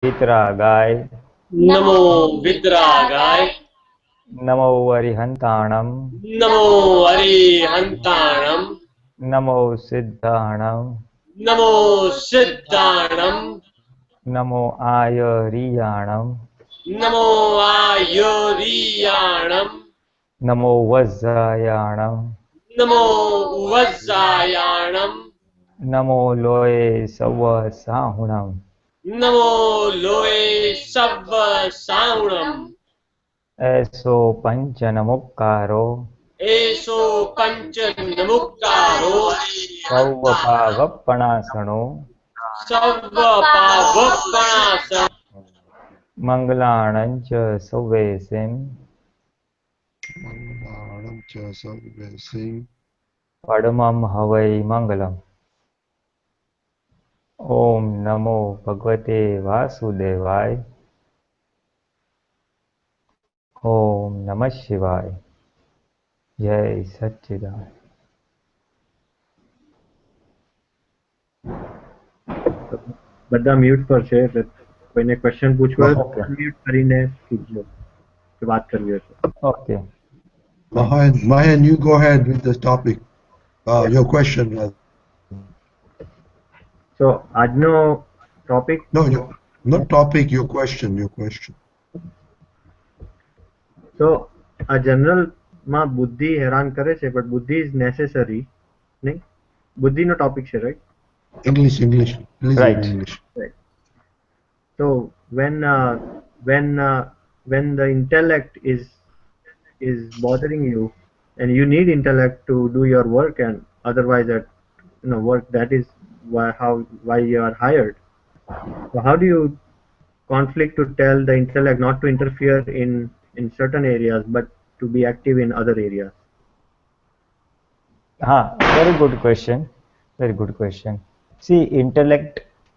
वितरागाय नमो विद्रागाय नमो अरिहंताणम नमो अरिहंताणम नमो सिद्धाणम नमो सिद्धाणम नमो आयरियाणम नमो आयुर्याणम नमो वज्रायाणम नमो वज्रायाणम नमो लोये सव साहुणम नमो लोए सव्व साहुणम ऐसो पंचनमुक्कारो एषो पंचनमुक्तारो सौवपावपणासनो सर्वपावपणासनो मंगलाणं च सव्वेसिं Mangalam cha sarvesing. परमं हवै मंगलम्। ओम नमो भगवते वासुदेवाय। ओम नमः शिवाय। जय सच्चिदानंद। બધા મ્યુટ પર છે એટલે કોઈને ક્વેશ્ચન પૂછવો હોય Okay. તો મ્યુટ કરીને પૂછજો કે વાત કરવી હશે. Okay. Mahan, you go ahead with the topic. Your question. So આજનો topic No, not topic, your question. so આ જનરલ માં બુદ્ધિ હેરાન કરે છે but બુદ્ધિ is necessary નહીં બુદ્ધિનો ટોપિક છે right. English. Please Right. in English. Right. So when the intellect is bothering you and you need intellect to do your work and otherwise that work that is why you are hired. So how do you conflict to tell the intellect not to interfere in certain areas but to be active in other areas? Very good question. See, intellect,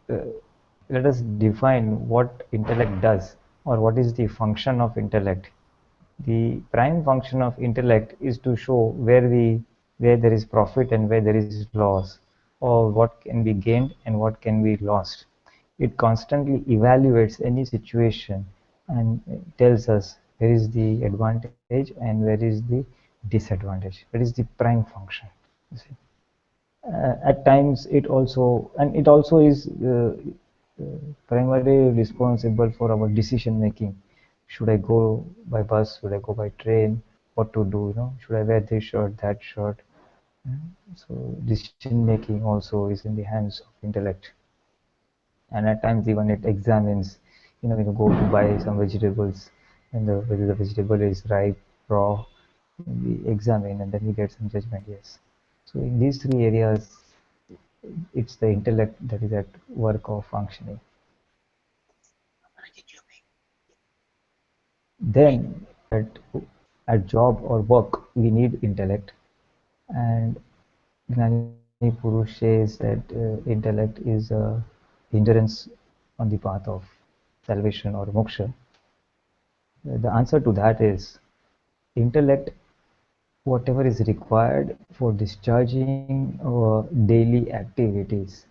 let us define what intellect does or what is the function of intellect. The prime function of intellect is to show where there is profit and where there is loss, or what can be gained and what can be lost. It constantly evaluates any situation and tells us where is the advantage and where is the disadvantage. That is the prime function. You see. At times it also is primarily responsible for our decision making. Should I go by bus? Should I go by train? What to do? Should I wear this shirt, that shirt? So decision making also is in the hands of intellect. And at times even it examines. When you go to buy some vegetables, and whether the vegetable is ripe, raw, we examine and then we get some judgment. Yes. So in these three areas, it's the intellect that is at work or functioning. Then at job or work, we need intellect, and Gnani Purush says that intellect is a hindrance on the path of salvation or moksha. The answer to that is intellect, whatever is required for discharging our daily activities.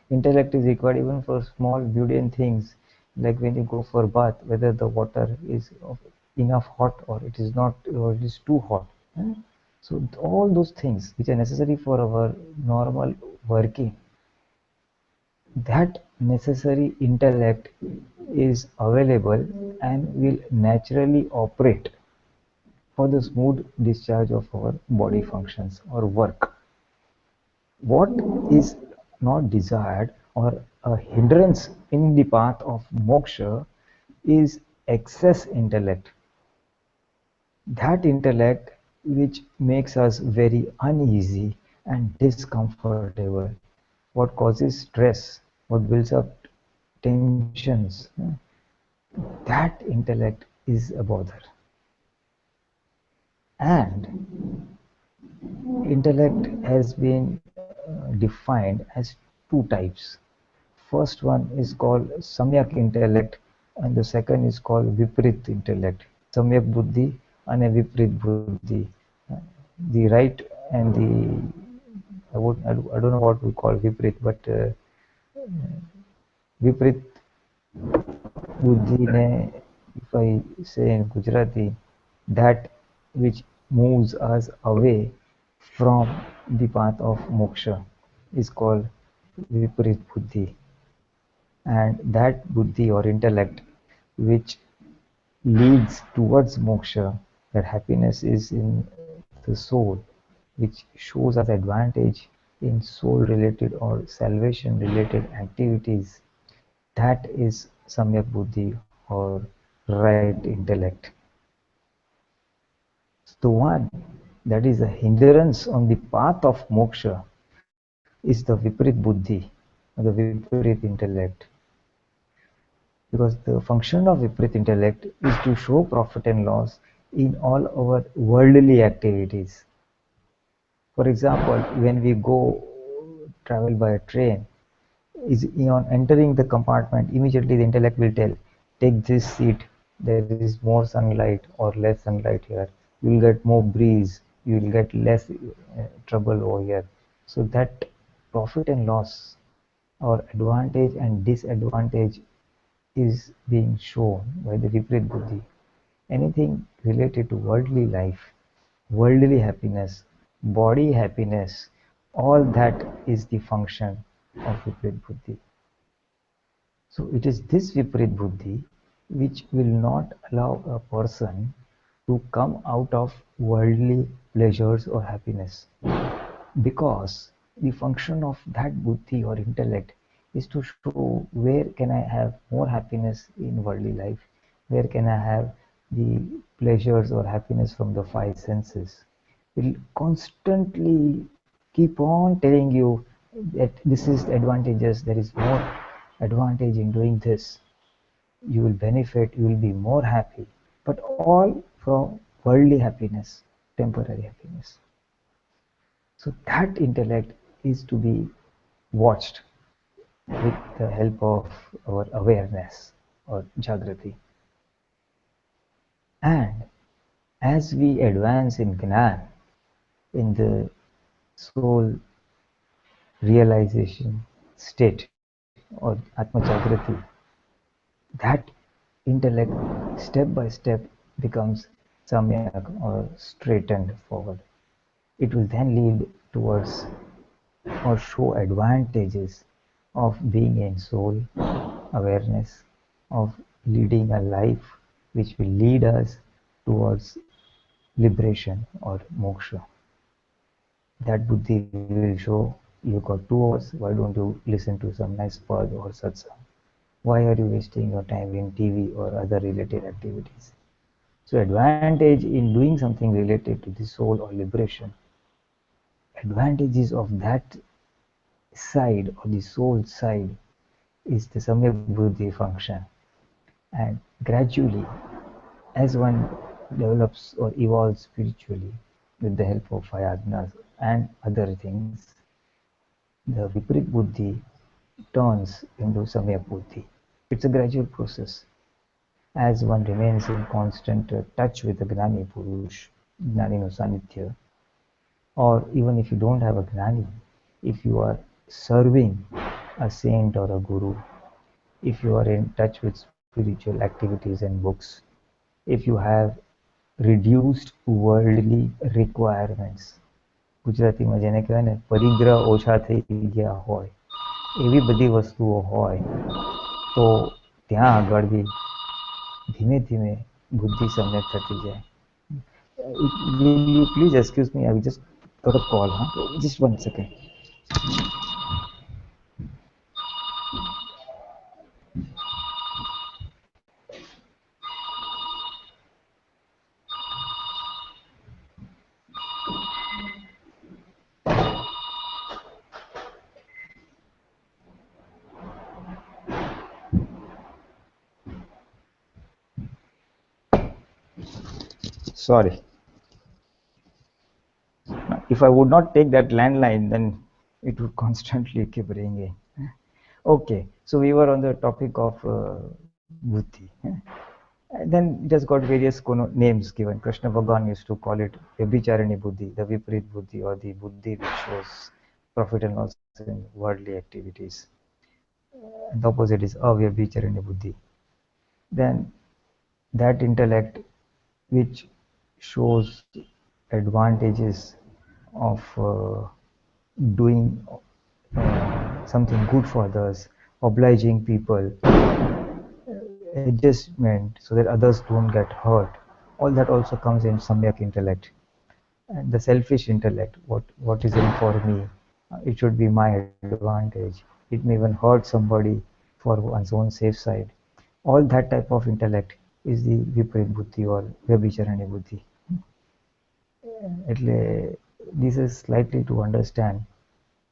Intellect is required even for small mundane things, like when you go for bath, whether the water is enough hot or it is not, or it is too hot. So all those things which are necessary for our normal working, that necessary intellect is available and will naturally operate for the smooth discharge of our body functions or work. What is not desired or a hindrance in the path of moksha is excess intellect. That intellect which makes us very uneasy and discomfortable, what causes stress, what builds up tensions, that intellect is a bother. And intellect has been defined as two types. First one is called samyak intellect and the second is called viprit intellect. Samyak buddhi and viprit buddhi. The right and the I don't know what we call viprit, but viprit Budhi ne, if I say in Gujarati, that which moves us away from the path of moksha is called Viparit Buddhi. And that Buddhi or intellect which leads towards moksha, that happiness is in the soul, which shows us advantage in soul related or salvation related activities, that is Samyak Buddhi or right intellect. The one that is a hindrance on the path of moksha is the Viparit Buddhi or the Viparit intellect. Because the function of Viparit intellect is to show profit and loss in all our worldly activities. For example, when we go travel by a train, is on entering the compartment, immediately the intellect will tell, take this seat, there is more sunlight or less sunlight here, you will get more breeze, you will get less trouble over here. So that profit and loss or advantage and disadvantage is being shown by the Viparit Buddhi. Anything related to worldly life, worldly happiness, body happiness, all that is the function of Viparit Buddhi. So it is this Viparit Buddhi which will not allow a person to come out of worldly pleasures or happiness, because the function of that buddhi or intellect is to show where can I have more happiness in worldly life, where can I have the pleasures or happiness from the five senses. It will constantly keep on telling you that this is advantageous, there is more advantage in doing this, you will benefit, you will be more happy, but all from worldly happiness, temporary happiness. So that intellect is to be watched with the help of our awareness or jagrati. And as we advance in Gnan, in the soul realization state or Atma Jagrati, that intellect step by step becomes samyak or straightened forward. It will then lead towards or show advantages of being in soul awareness, of leading a life which will lead us towards liberation or moksha. That buddhi will show, you got 2 hours, why don't you listen to some nice pad or satsang? Why are you wasting your time in TV or other related activities? So advantage in doing something related to the soul or liberation, advantages of that side or the soul side is the samyak buddhi function. And gradually, as one develops or evolves spiritually with the help of ayagnas and other things, the Viparit Buddhi turns into Samyak Buddhi. It's a gradual process. As one remains in constant touch with the Gnani Purush, Gnani no Sanithya, or even if you don't have a Gnani, if you are serving a saint or a guru, if you are in touch with spiritual activities and books, if you have reduced worldly requirements, ગુજરાતીમાં જેને કહેવાય ને પરિગ્રહ ઓછા થઈ ગયા હોય, એવી બધી વસ્તુઓ હોય, તો ત્યાં આગળ બી ધીમે ધીમે બુદ્ધિ સમ્યક થતી જાય. Will you please excuse me? I will just got a call. Huh? Just 1 second. Sorry. If I would not take that landline, then it would constantly keep ringing. Okay, so we were on the topic of buddhi. And then it has got various names given. Krishna Bhagavan used to call it Vyabhicharani Buddhi, the Viparit Buddhi, or the Buddhi which shows profit and loss in worldly activities. And the opposite is Avyabhicharani Buddhi. then that intellect which shows advantages of doing something good for others, obliging people, adjustment so that others don't get hurt. All that also comes in samyak intellect. And the selfish intellect, what is in for me, it should be my advantage. It may even hurt somebody for one's own safe side. All that type of intellect is the viparit buddhi or vyabhicharani buddhi. This is slightly to understand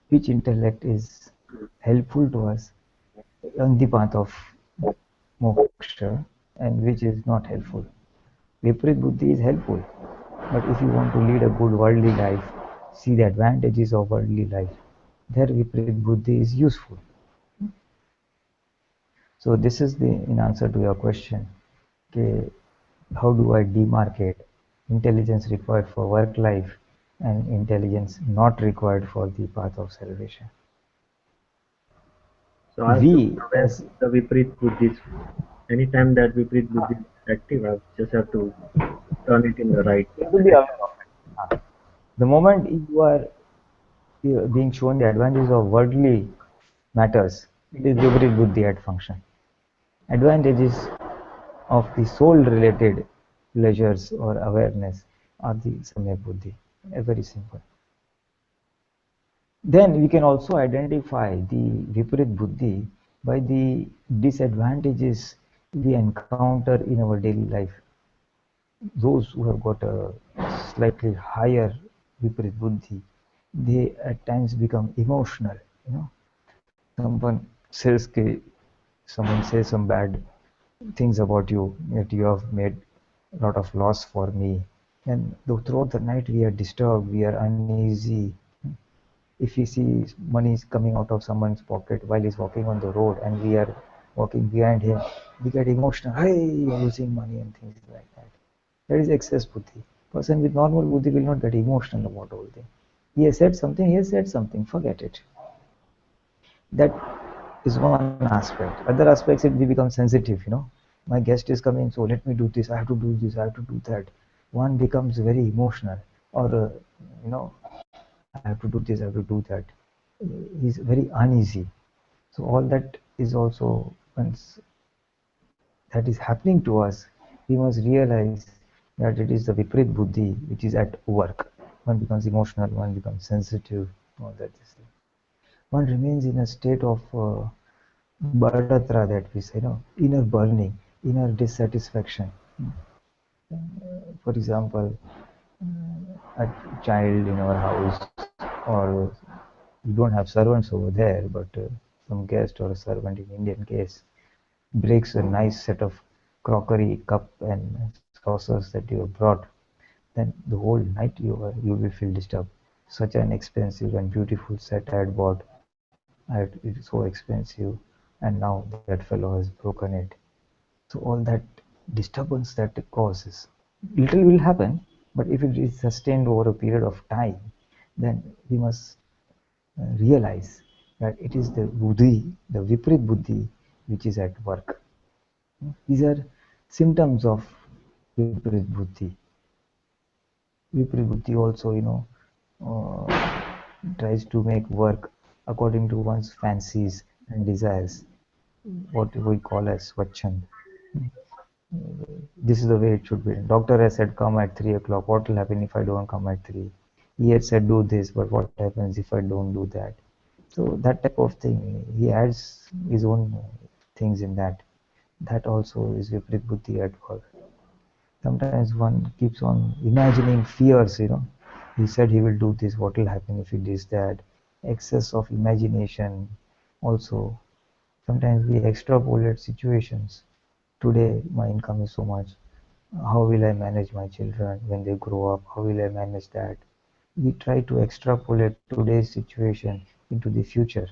which intellect is helpful to us on the path of moksha and which is not helpful. Viparit buddhi is helpful, but if you want to lead a good worldly life, see the advantages of worldly life, there viparit buddhi is useful. So this is the in answer to your question. Okay, how do I demarcate intelligence required for work life and intelligence not required for the path of salvation? So I have to We prevent as the Viprit Buddhis. Anytime that Viprit Buddhi is active, I just have to turn it in the right to be aware of it. The moment you are being shown the advantages of worldly matters, it is viparit buddhi at function. Advantages of the soul related pleasures or awareness are the samyak buddhi. Very simple. Then we can also identify the viparit buddhi by the disadvantages we encounter in our daily life. Those who have got a slightly higher viparit buddhi, they at times become emotional. You know, someone says someone says some bad things about you, that you have made a lot of loss for me, and throughout the night we are disturbed, we are uneasy. If we see money is coming out of someone's pocket while he's walking on the road and we are walking behind him, we get emotional. Hey, you're losing money and things like that. That is excess buddhi. Person with normal buddhi will not get emotional about all things. He has said something, he has said something, forget it. That is one aspect. Other aspects, we become sensitive, you know. My guest is coming, so let me do this, I have to do this, I have to do that. One becomes very emotional, or you know, I have to do this, I have to do that. He's very uneasy. So all that is also, once that is happening to us, we must realize that it is the viparit buddhi which is at work. One becomes emotional, one becomes sensitive, all that is there. One remains in a state of badatra, that we say, you know, inner burning, inner dissatisfaction. For example, a child in our house, or we don't have servants over there, but some guest or a servant in Indian case breaks a nice set of crockery, cup and saucers that you have brought, then the whole night you will feel disturbed. Such an expensive and beautiful set I had bought, it's so expensive, and now that fellow has broken it. So all that disturbance that it causes, little will happen, but if it is sustained over a period of time, then we must realize that it is the buddhi, the viparit buddhi, which is at work. These are symptoms of viparit buddhi. Viparit buddhi also, you know, tries to make work according to one's fancies and desires, what we call as swachhand. This is the way it should be. Doctor has said come at 3 o'clock. What will happen if I don't come at 3? He had said do this, but what happens if I don't do that? So that type of thing, he adds his own things in that. That also is viparit buddhi at work. Sometimes one keeps on imagining fears, you know. He said he will do this, what will happen if he does that? Excess of imagination also. Sometimes we extrapolate situations. Today my income is so much. How will I manage my children when they grow up? How will I manage that? We try to extrapolate today's situation into the future.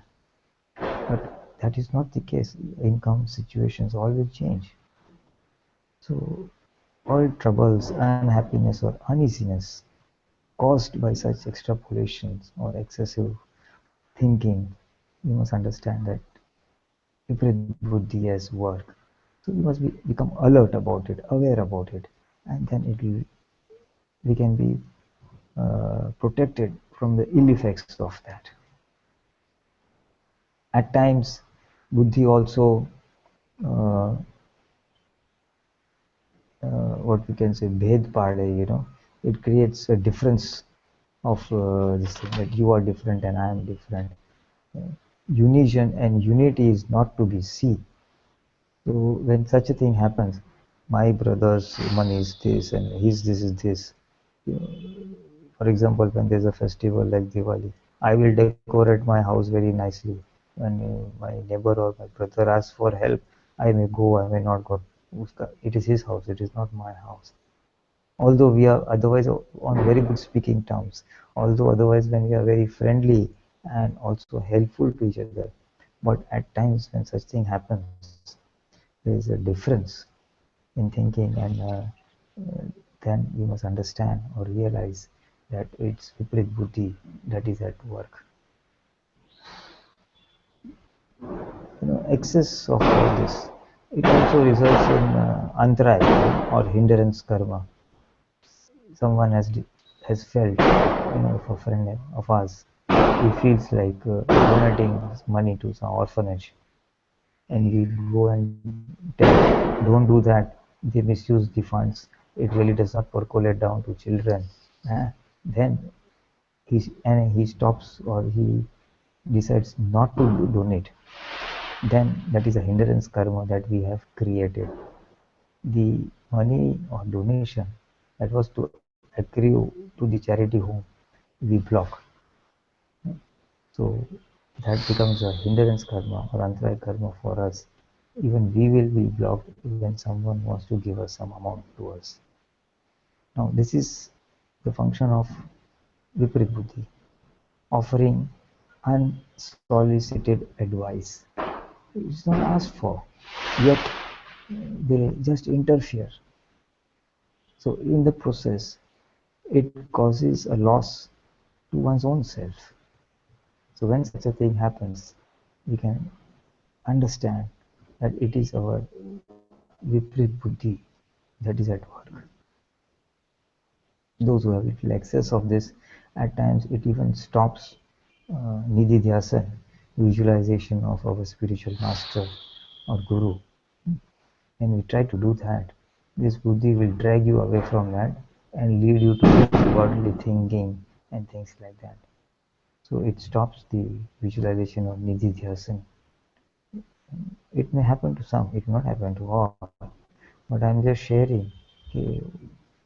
But that is not the case. Income situations all will change. So all troubles, unhappiness or uneasiness caused by such extrapolations or excessive thinking, you must understand that viparit buddhi has work. So we must become alert about it, aware about it, and then we can be protected from the ill effects of that. At times, Buddhi also, uh, what we can say, bhed pade, it creates a difference of this thing, that you are different and I am different. Union and unity is not to be seen. So when such a thing happens, my brother's money is this and his this is this. For example, when there's a festival like Diwali, I will decorate my house very nicely. When my neighbor or my brother asks for help, I may go, I may not go. It is his house, it is not my house. Although we are otherwise on very good speaking terms, although otherwise when we are very friendly and also helpful to each other, but at times when such thing happens, there is a difference in thinking, and then we must understand or realize that it's Viparit Buddhi that is at work. Excess of all this, it also results in antaraya or hindrance karma. Someone has felt, if a friend of ours, he feels like donating money to some orphanage, and we go and tell, don't do that, they misuse the funds, it really does not percolate down to children. Then he stops or he decides not to donate, then that is a hindrance karma that we have created. The money or donation that was to accrue to the charity home, we block. So that becomes a hindrance karma or antaraya karma for us. Even we will be blocked when someone wants to give us some amount to us. Now this is the function of Viparit Buddhi, offering unsolicited advice. It's not asked for, yet they just interfere. So in the process, it causes a loss to one's own self. So when such a thing happens, we can understand that it is our Viprit Buddhi that is at work. Those who have little excess of this, at times it even stops nididhyasana, visualization of our spiritual master or guru. And we try to do that, this Buddhi will drag you away from that and lead you to worldly thinking and things like that. So it stops the visualization of nididhyasana. It may happen to some, it may not happen to all, but I'm just sharing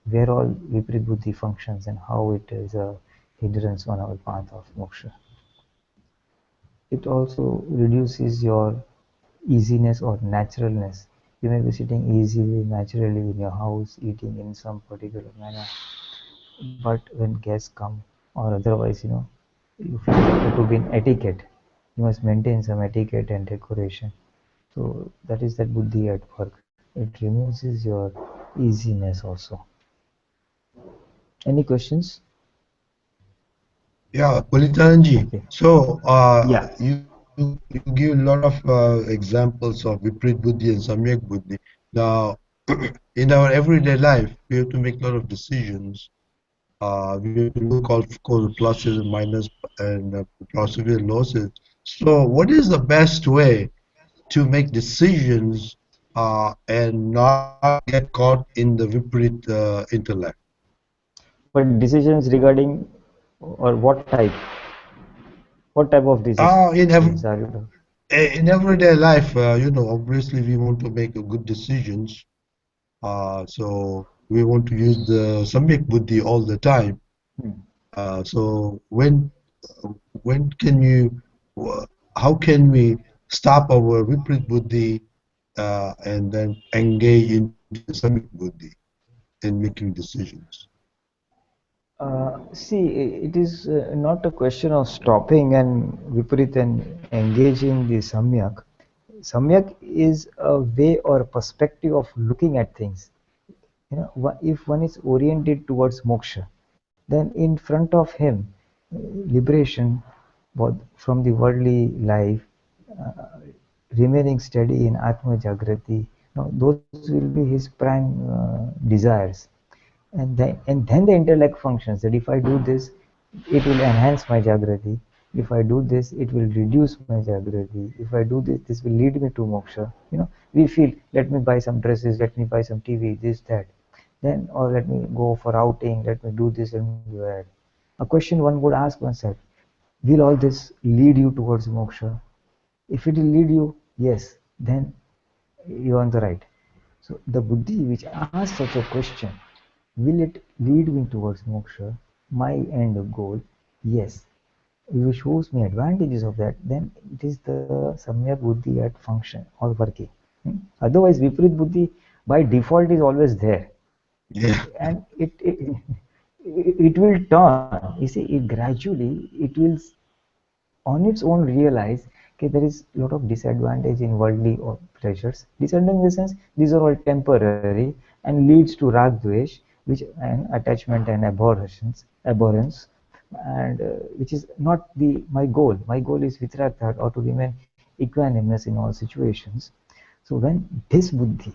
where all Viprit Buddhi functions and how it is a hindrance on our path of moksha. It also reduces your easiness or naturalness. You may be sitting easily, naturally in your house, eating in some particular manner, but when guests come or otherwise, you feel it to be in etiquette. You must maintain some etiquette and decoration. So that is that Buddhi at work. It removes your easiness also. Any questions? Yeah, Pulinanandji. Okay. So, Yeah. you give a lot of examples of Viprit Buddhi and Samyak Buddhi. Now, in our everyday life, we have to make a lot of decisions. We have to look out for the pluses and minus and possible losses. So, what is the best way to make decisions and not get caught in the Viprit intellect? But decisions regarding or what type? What type of Uh, in ev decisions are you talking? in everyday life, obviously we want to make a good decisions. So we want to use the Samyak Buddhi all the time. Hmm. So when can you, uh, how can we stop our Viprit Buddhi and then engage into the Samyak Buddhi in making decisions? See, it is not a question of stopping and Viparit and engaging the Samyak. Samyak is a way or a perspective of looking at things. If one is oriented towards moksha, then in front of him, liberation from the worldly life, remaining steady in Atma Jagrati, Now, those will be his prime desires. And then the intellect functions that if I do this, it will enhance my Jagrati. If I do this, it will reduce my Jagrati. If I do this, this will lead me to moksha. We feel, let me buy some dresses, let me buy some TV, this, that. Then, or let me go for outing, let me do this, let me do that. A question one would ask oneself, will all this lead you towards moksha? If it will lead you, yes, then you are on the right. So the buddhi which asks such a question, will it lead me towards moksha, my end goal? Yes. If it shows me advantages of that, then it is the samyak buddhi at function or working. Otherwise, viparit buddhi by default is always there, Yeah. and it will turn. You see, it gradually it will on its own realize okay, there is a lot of disadvantage in worldly or pleasures. Disadvantage in the sense these are all temporary and leads to rag dvesh, which and attachment and abhorrence, and which is not the my goal. My goal is vitratat or to remain equanimous in all situations. So when this buddhi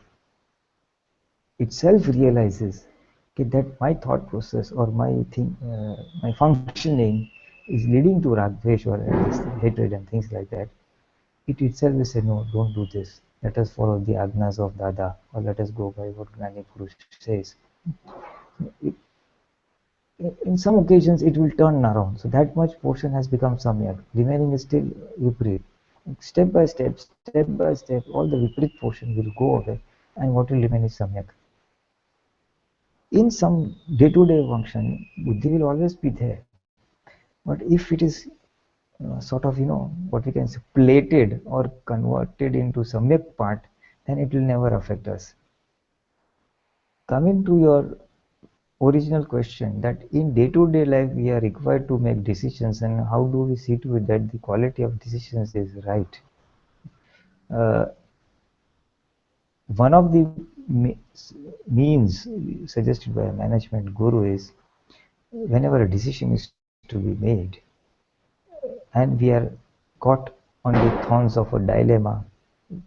itself realizes okay, that my thought process or my functioning is leading to rag dvesh or hatred and things like that, it itself will say, no, don't do this. Let us follow the agnas of Dada, or let us go by what Gnani Purush says. It, in some occasions, it will turn around. So that much portion has become samyak. Remaining is still viprit. Step by step, all the viprit portion will go away, and what will remain is samyak. In some day-to-day function, buddhi will always be there. But if it is sort of what we can say plated or converted into samyak part, then it will never affect us. Coming to your original question that in day-to-day life we are required to make decisions, and how do we see to it that the quality of decisions is right. uh, One of the means suggested by a management guru is whenever a decision is to be made and we are caught on the thorns of a dilemma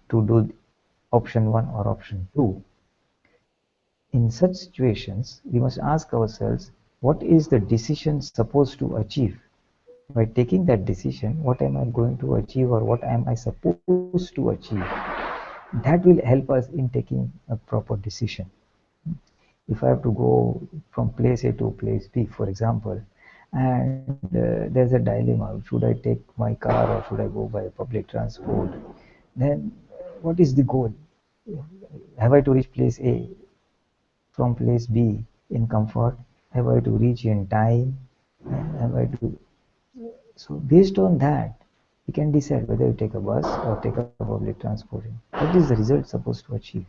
to do option 1 or option 2, in such situations we must ask ourselves, what is the decision supposed to achieve? By taking that decision, what am I going to achieve or what am I supposed to achieve? That will help us in taking a proper decision. If I have to go from place A to place B, for example, and there's a dilemma, should I take my car or should I go by public transport? Then what is the goal? Have I to reach place A from place B in comfort? Have I to reach in time? Have I to... So based on that, we can decide whether you take a bus or take a public transport. What is the result supposed to achieve?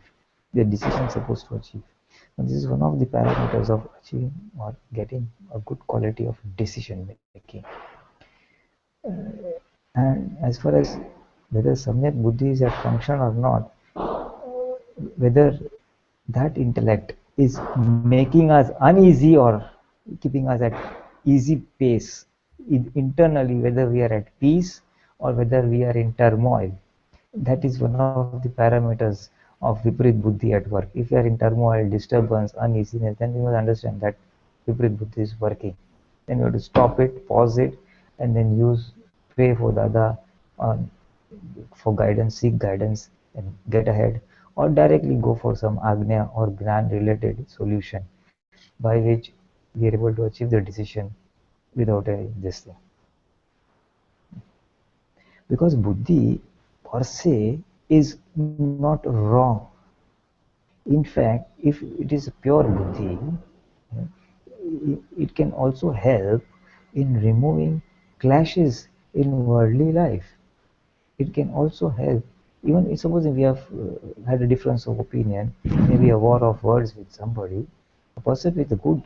The decision supposed to achieve. And this is one of the parameters of achieving or getting a good quality of decision making. And as far as whether samyak buddhi is at function or not, whether that intellect is making us uneasy or keeping us at easy pace internally, whether we are at peace or whether we are in turmoil, that is one of the parameters of viprit buddhi at work. If we are in turmoil, disturbance, uneasiness, then we must understand that viprit buddhi is working. Then we have to stop it, pause it, and then pray for Dada for guidance, seek guidance, and get ahead, or directly go for some agnya or gnan related solution by which we are able to achieve the decision without this thing. Because buddhi per se is not wrong. In fact, if it is pure buddhi, it can also help in removing clashes in worldly life. It can also help, even supposing we have had a difference of opinion, maybe a war of words with somebody, a person with a good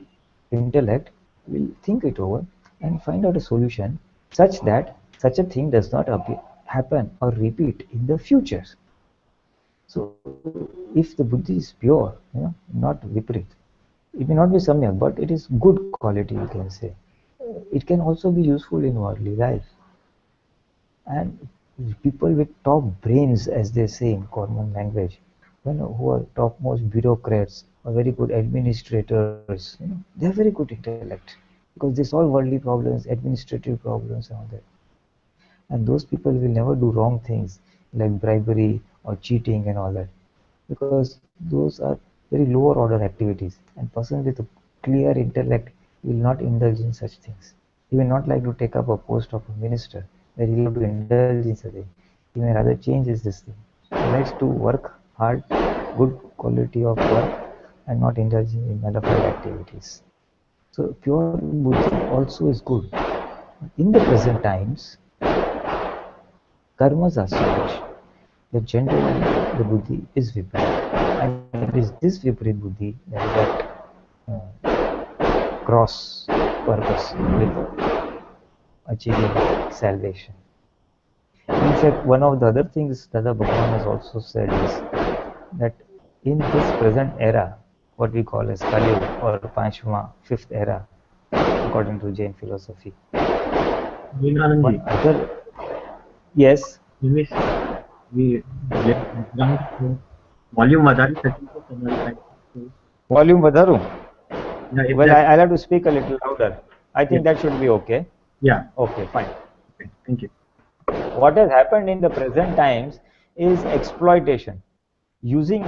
intellect will think it over and find out a solution such that such a thing does not happen or repeat in the future. So if the buddhi is pure, not viprit, it may not be samyak, but it is good quality, you can say. It can also be useful in worldly life. And people with top brains, as they say in common language, who are topmost bureaucrats or very good administrators, they have very good intellect because they solve worldly problems, administrative problems, and all that. And those people will never do wrong things like bribery or cheating and all that, because those are very lower order activities. And person with a clear intellect will not indulge in such things. He will not like to take up a post of a minister where he will have to indulge in such thing. He may rather change this thing. He likes to work hard, good quality of work, and not indulge in nullified activities. So pure buddhi also is good. In the present times, karmas are such that generally the buddhi is viparit. And it is this viparit buddhi that is at cross purpose with achieving salvation. In fact, one of the other things Dada Bhagavan has also said is that in this present era, what we call as Kali or Panchma, fifth era, according to Jain philosophy. Pulinanandji, One other, yes. Miss, we volume વધારી શકીએ છો તમારી side? Volume વધારું? Yeah, if Well, that, I'll have to speak a little louder. I think that should be okay. yeah, Okay, fine. okay, thank you. What has happened in the present times is exploitation. Using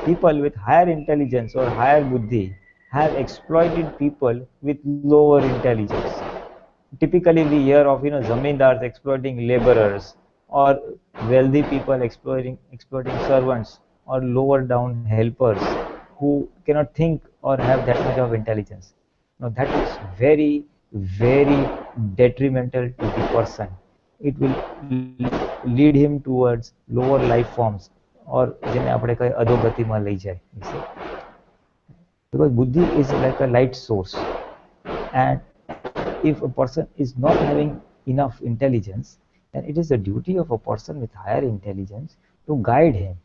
people with higher intelligence or higher buddhi have exploited people with lower intelligence. Typically, we hear of zamindars exploiting laborers, or wealthy people exploiting servants, or lower down helpers who cannot think or have that much of intelligence. Now that is very, very detrimental to the person. It will lead him towards lower life forms, or જેને આપણે કઈ અધોગતિમાં લઈ જાય. Because buddhi is like a light source, and if a person is not having enough intelligence, then it is the duty of a person with higher intelligence to guide him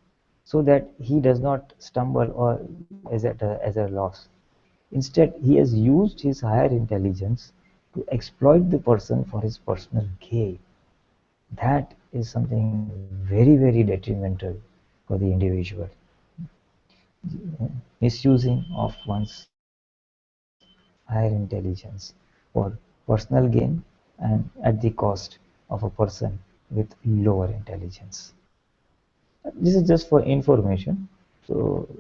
so that he does not stumble or as a loss. Instead, he has used his higher intelligence to exploit the person for his personal gain. That is something very, very detrimental for the individual. Misusing of one's higher intelligence for personal gain and at the cost of a person with lower intelligence. This is just for information. So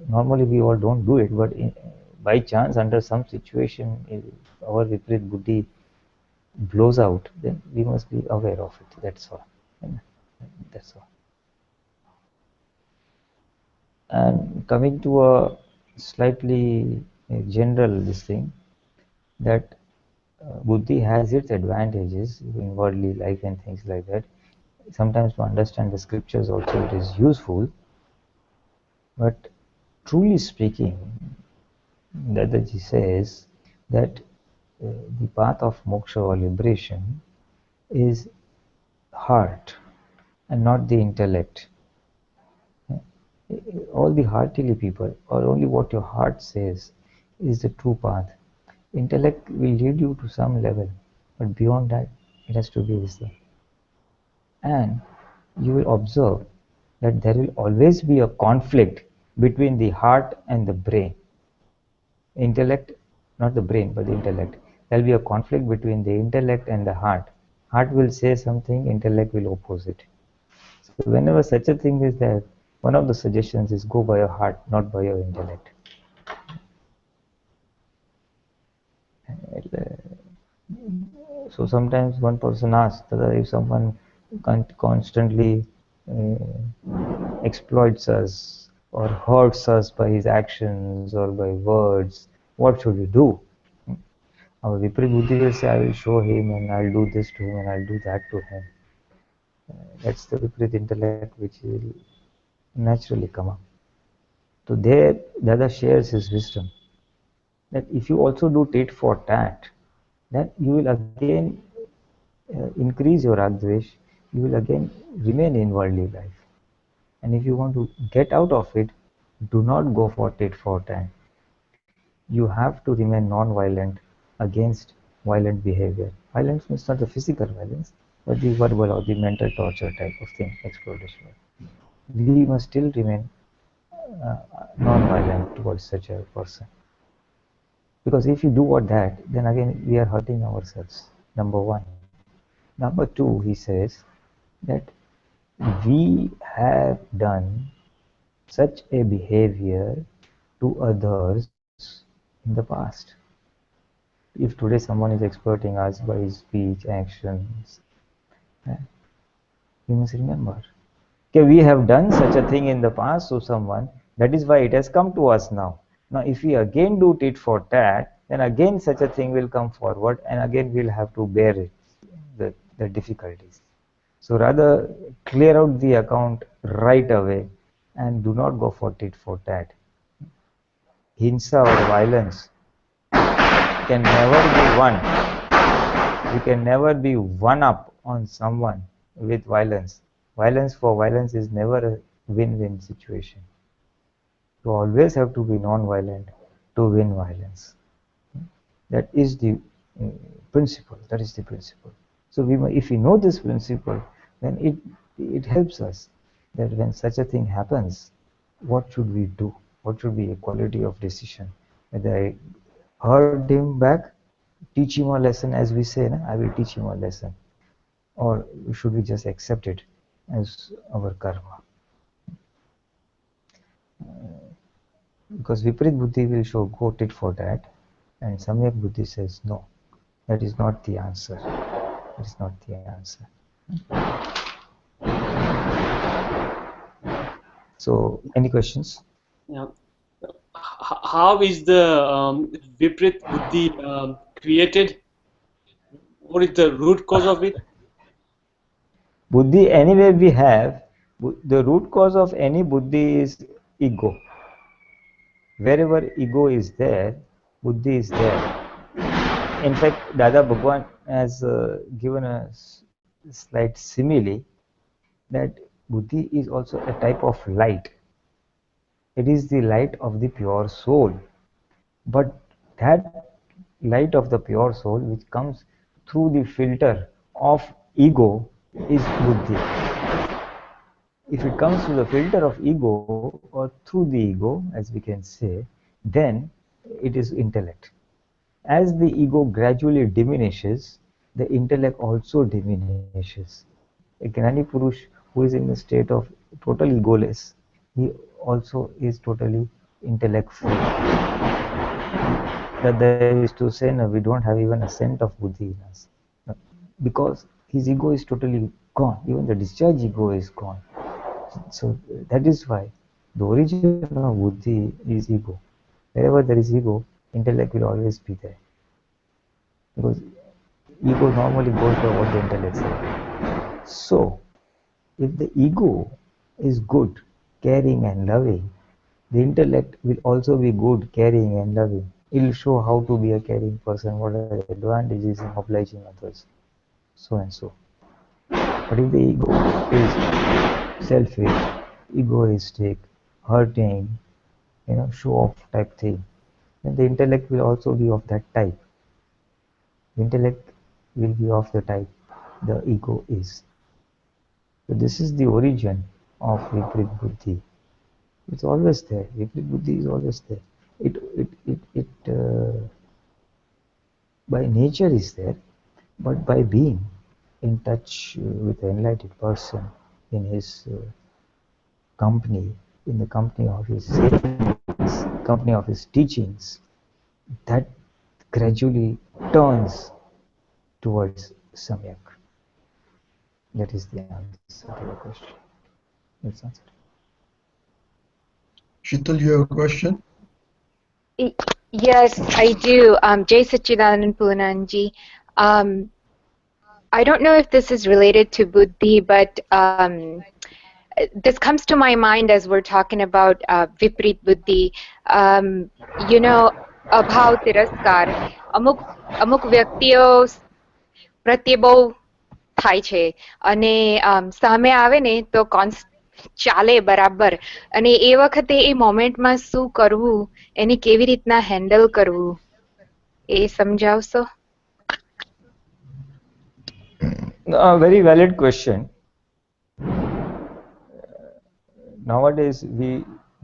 normally we all don't do it, but by chance under some situation if our viparit buddhi blows out, then we must be aware of it. That's all. That's all. And coming to a slightly general this thing, that buddhi has its advantages in worldly life and things like that. Sometimes to understand the scriptures also it is useful, but truly speaking, Dadaji says that the path of moksha or liberation is heart and not the intellect. All the heartily people, or only what your heart says, is the true path. Intellect will lead you to some level, but beyond that, it has to be this thing. And you will observe that there will always be a conflict between the heart and the brain. Intellect, not the brain, but the intellect. There will be a conflict between the intellect and the heart. Heart will say something, intellect will oppose it. So whenever such a thing is there, one of the suggestions is go by your heart, not by your intellect. So sometimes one person asks that if someone constantly exploits us or hurts us by his actions or by words, what should we do? Our viparit buddhi will say, I will show him and I'll do this to him and I'll do that to him. That's the viparit intellect which will naturally come up. So there Dada shares his wisdom that if you also do tit for tat, then you will again increase your ragdvesh, you will again remain in worldly life. And if you want to get out of it, do not go for tit for tat. You have to remain non-violent against violent behavior. Violence means not the physical violence, but the verbal or the mental torture type of thing, exploitation. We must still remain non-violent towards such a person. Because if you do what that, then again we are hurting ourselves. Number one. Number two, he says that we have done such a behavior to others in the past. If today someone is exploiting us by his speech, actions, we must remember, okay, we have done such a thing in the past to someone, that is why it has come to us now. Now, if we again do tit for tat, then again such a thing will come forward, and again we'll have to bear it, the difficulties. So rather clear out the account right away and do not go for tit for tat. Hinsa or violence can never be won. You can never be one up on someone with violence. Violence for violence is never a win-win situation. You always have to be non-violent to win violence. That is the principle. That is the principle. So if we know this principle, then it helps us that when such a thing happens, what should we do? What should be a quality of decision? Whether I hurt him back, teach him a lesson, as we say, I will teach him a lesson, or should we just accept it as our karma? Because Viparit Buddhi will show go tit for tat, and Samyak Buddhi says no, that is not the answer. That is not the answer. So, any questions? Yeah. How is the Viprit Buddhi created? What is the root cause of it? Buddhi, anyway, we have the root cause of any Buddhi is ego. Wherever ego is there, Buddhi is there. In fact, Dada Bhagwan has given a slight simile that Buddhi is also a type of light. It is the light of the pure soul. But that light of the pure soul which comes through the filter of ego is Buddhi. If it comes through the filter of ego or through the ego, as we can say, then it is intellect. As the ego gradually diminishes, the intellect also diminishes. A Gnani Purush who is in the state of total egoless, he also is totally intellect-free. That is to say, no, we don't have even a cent of Buddhi in us. Because his ego is totally gone. Even the discharge ego is gone. So that is why the origin of Buddhi is ego. Wherever there is ego, intellect will always be there. Because ego normally goes by what the intellect says. So, if the ego is good, caring and loving, the intellect will also be good, caring and loving. It will show how to be a caring person, what are the advantages in obliging others, so and so. But if the ego is selfish, egoistic, hurting, show off type thing, then the intellect will also be of that type. The intellect will be of the type the ego is. So this is the origin of Viprit Buddhi. It's always there. Viprit Buddhi is always there. It by nature is there, but by being in touch with the enlightened person in his company, in the company of his sayings, company of his teachings, that gradually turns towards Samyak. That is the answer to your question. That's answered. Sheetal, you have a question? Yes, I do. Jai Satchidanand Pulinanandji. I don't know if this is related to Buddhi, but this comes to my mind as we're talking about Viprit Buddhi. Abhav Tiraskar. અમુક વ્યક્તિઓ પ્રત્યે બહુ થાય છે અને સામે આવે ને તો ચાલે બરાબર અને એ વખતે એ મોમેન્ટમાં શું કરવું એની કેવી રીતના હેન્ડલ કરવું એ સમજાવશો? A very valid question. Nowadays we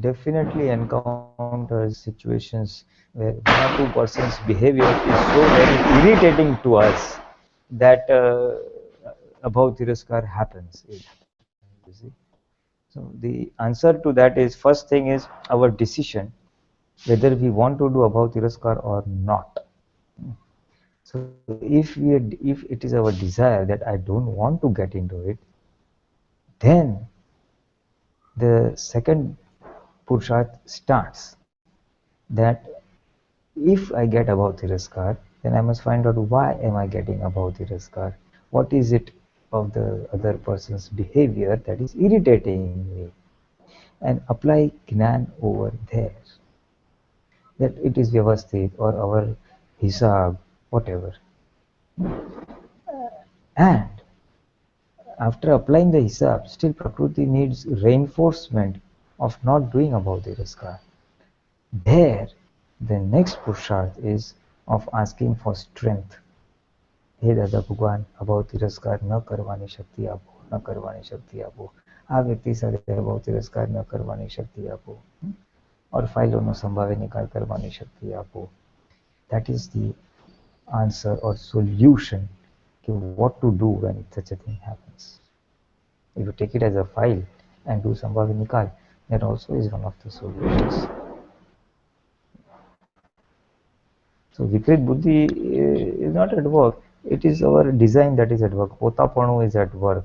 definitely encounters situations where one or two persons' behavior is so very irritating to us that above Tiraskar happens. You see? So the answer to that is, first thing is our decision whether we want to do above Tiraskar or not. So if it is our desire that I don't want to get into it, then the second Purusharth starts, that if I get above Tiraskar, then I must find out why am I getting above Tiraskar? What is it of the other person's behavior that is irritating me? And apply Gnan over there. That it is Vyavasthit or our Hisab, whatever. And after applying the Hisab, still Prakriti needs reinforcement of not doing above Tiraskar. There, the next Purusharth is of asking for strength. હે દાદા ભગવાન અભાવ તિરસ્કાર ન કરવાની શક્તિ આપો, ન કરવાની શક્તિ આપો, આ વ્યક્તિ સાથે અભાવ તિરસ્કાર ન કરવાની શક્તિ આપો, और ફાઇલોનો સંભાવે નિકાલ કરવાની શક્તિ આપો. That is the answer or solution to what to do when such a thing happens. If you take it as a file and do Sambhavi Nikal, that also is one of the solutions. So Viprit Buddhi is not at work. It is our design that is at work. Potapanu is at work.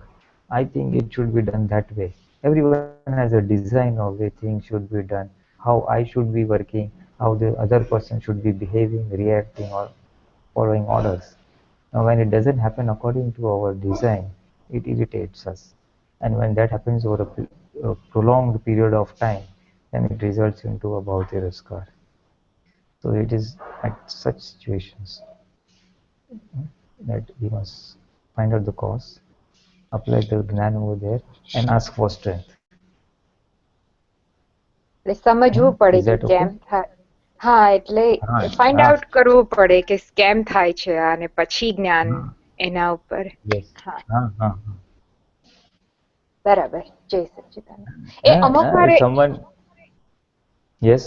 I think it should be done that way. Everyone has a design of way things should be done, how I should be working, how the other person should be behaving, reacting, or following orders. Now when it doesn't happen according to our design, it irritates us. And when that happens over a prolonged period of time, then it results into a Bhautiraskar. So it is at such situations that we must find out the cause, apply the Gnan over there, and ask for strength. સમજવું પડે Is કે that કેમ okay? થાય. હા એટલે હા, find હા. Out કરવું પડે કે કેમ થાય છે અને પછી જ્ઞાન હા. એના ઉપર. Yes. હા હા, હા. બરાબર. જય સચ્ચિદાનંદ. એ અમુક વાર If someone, yes.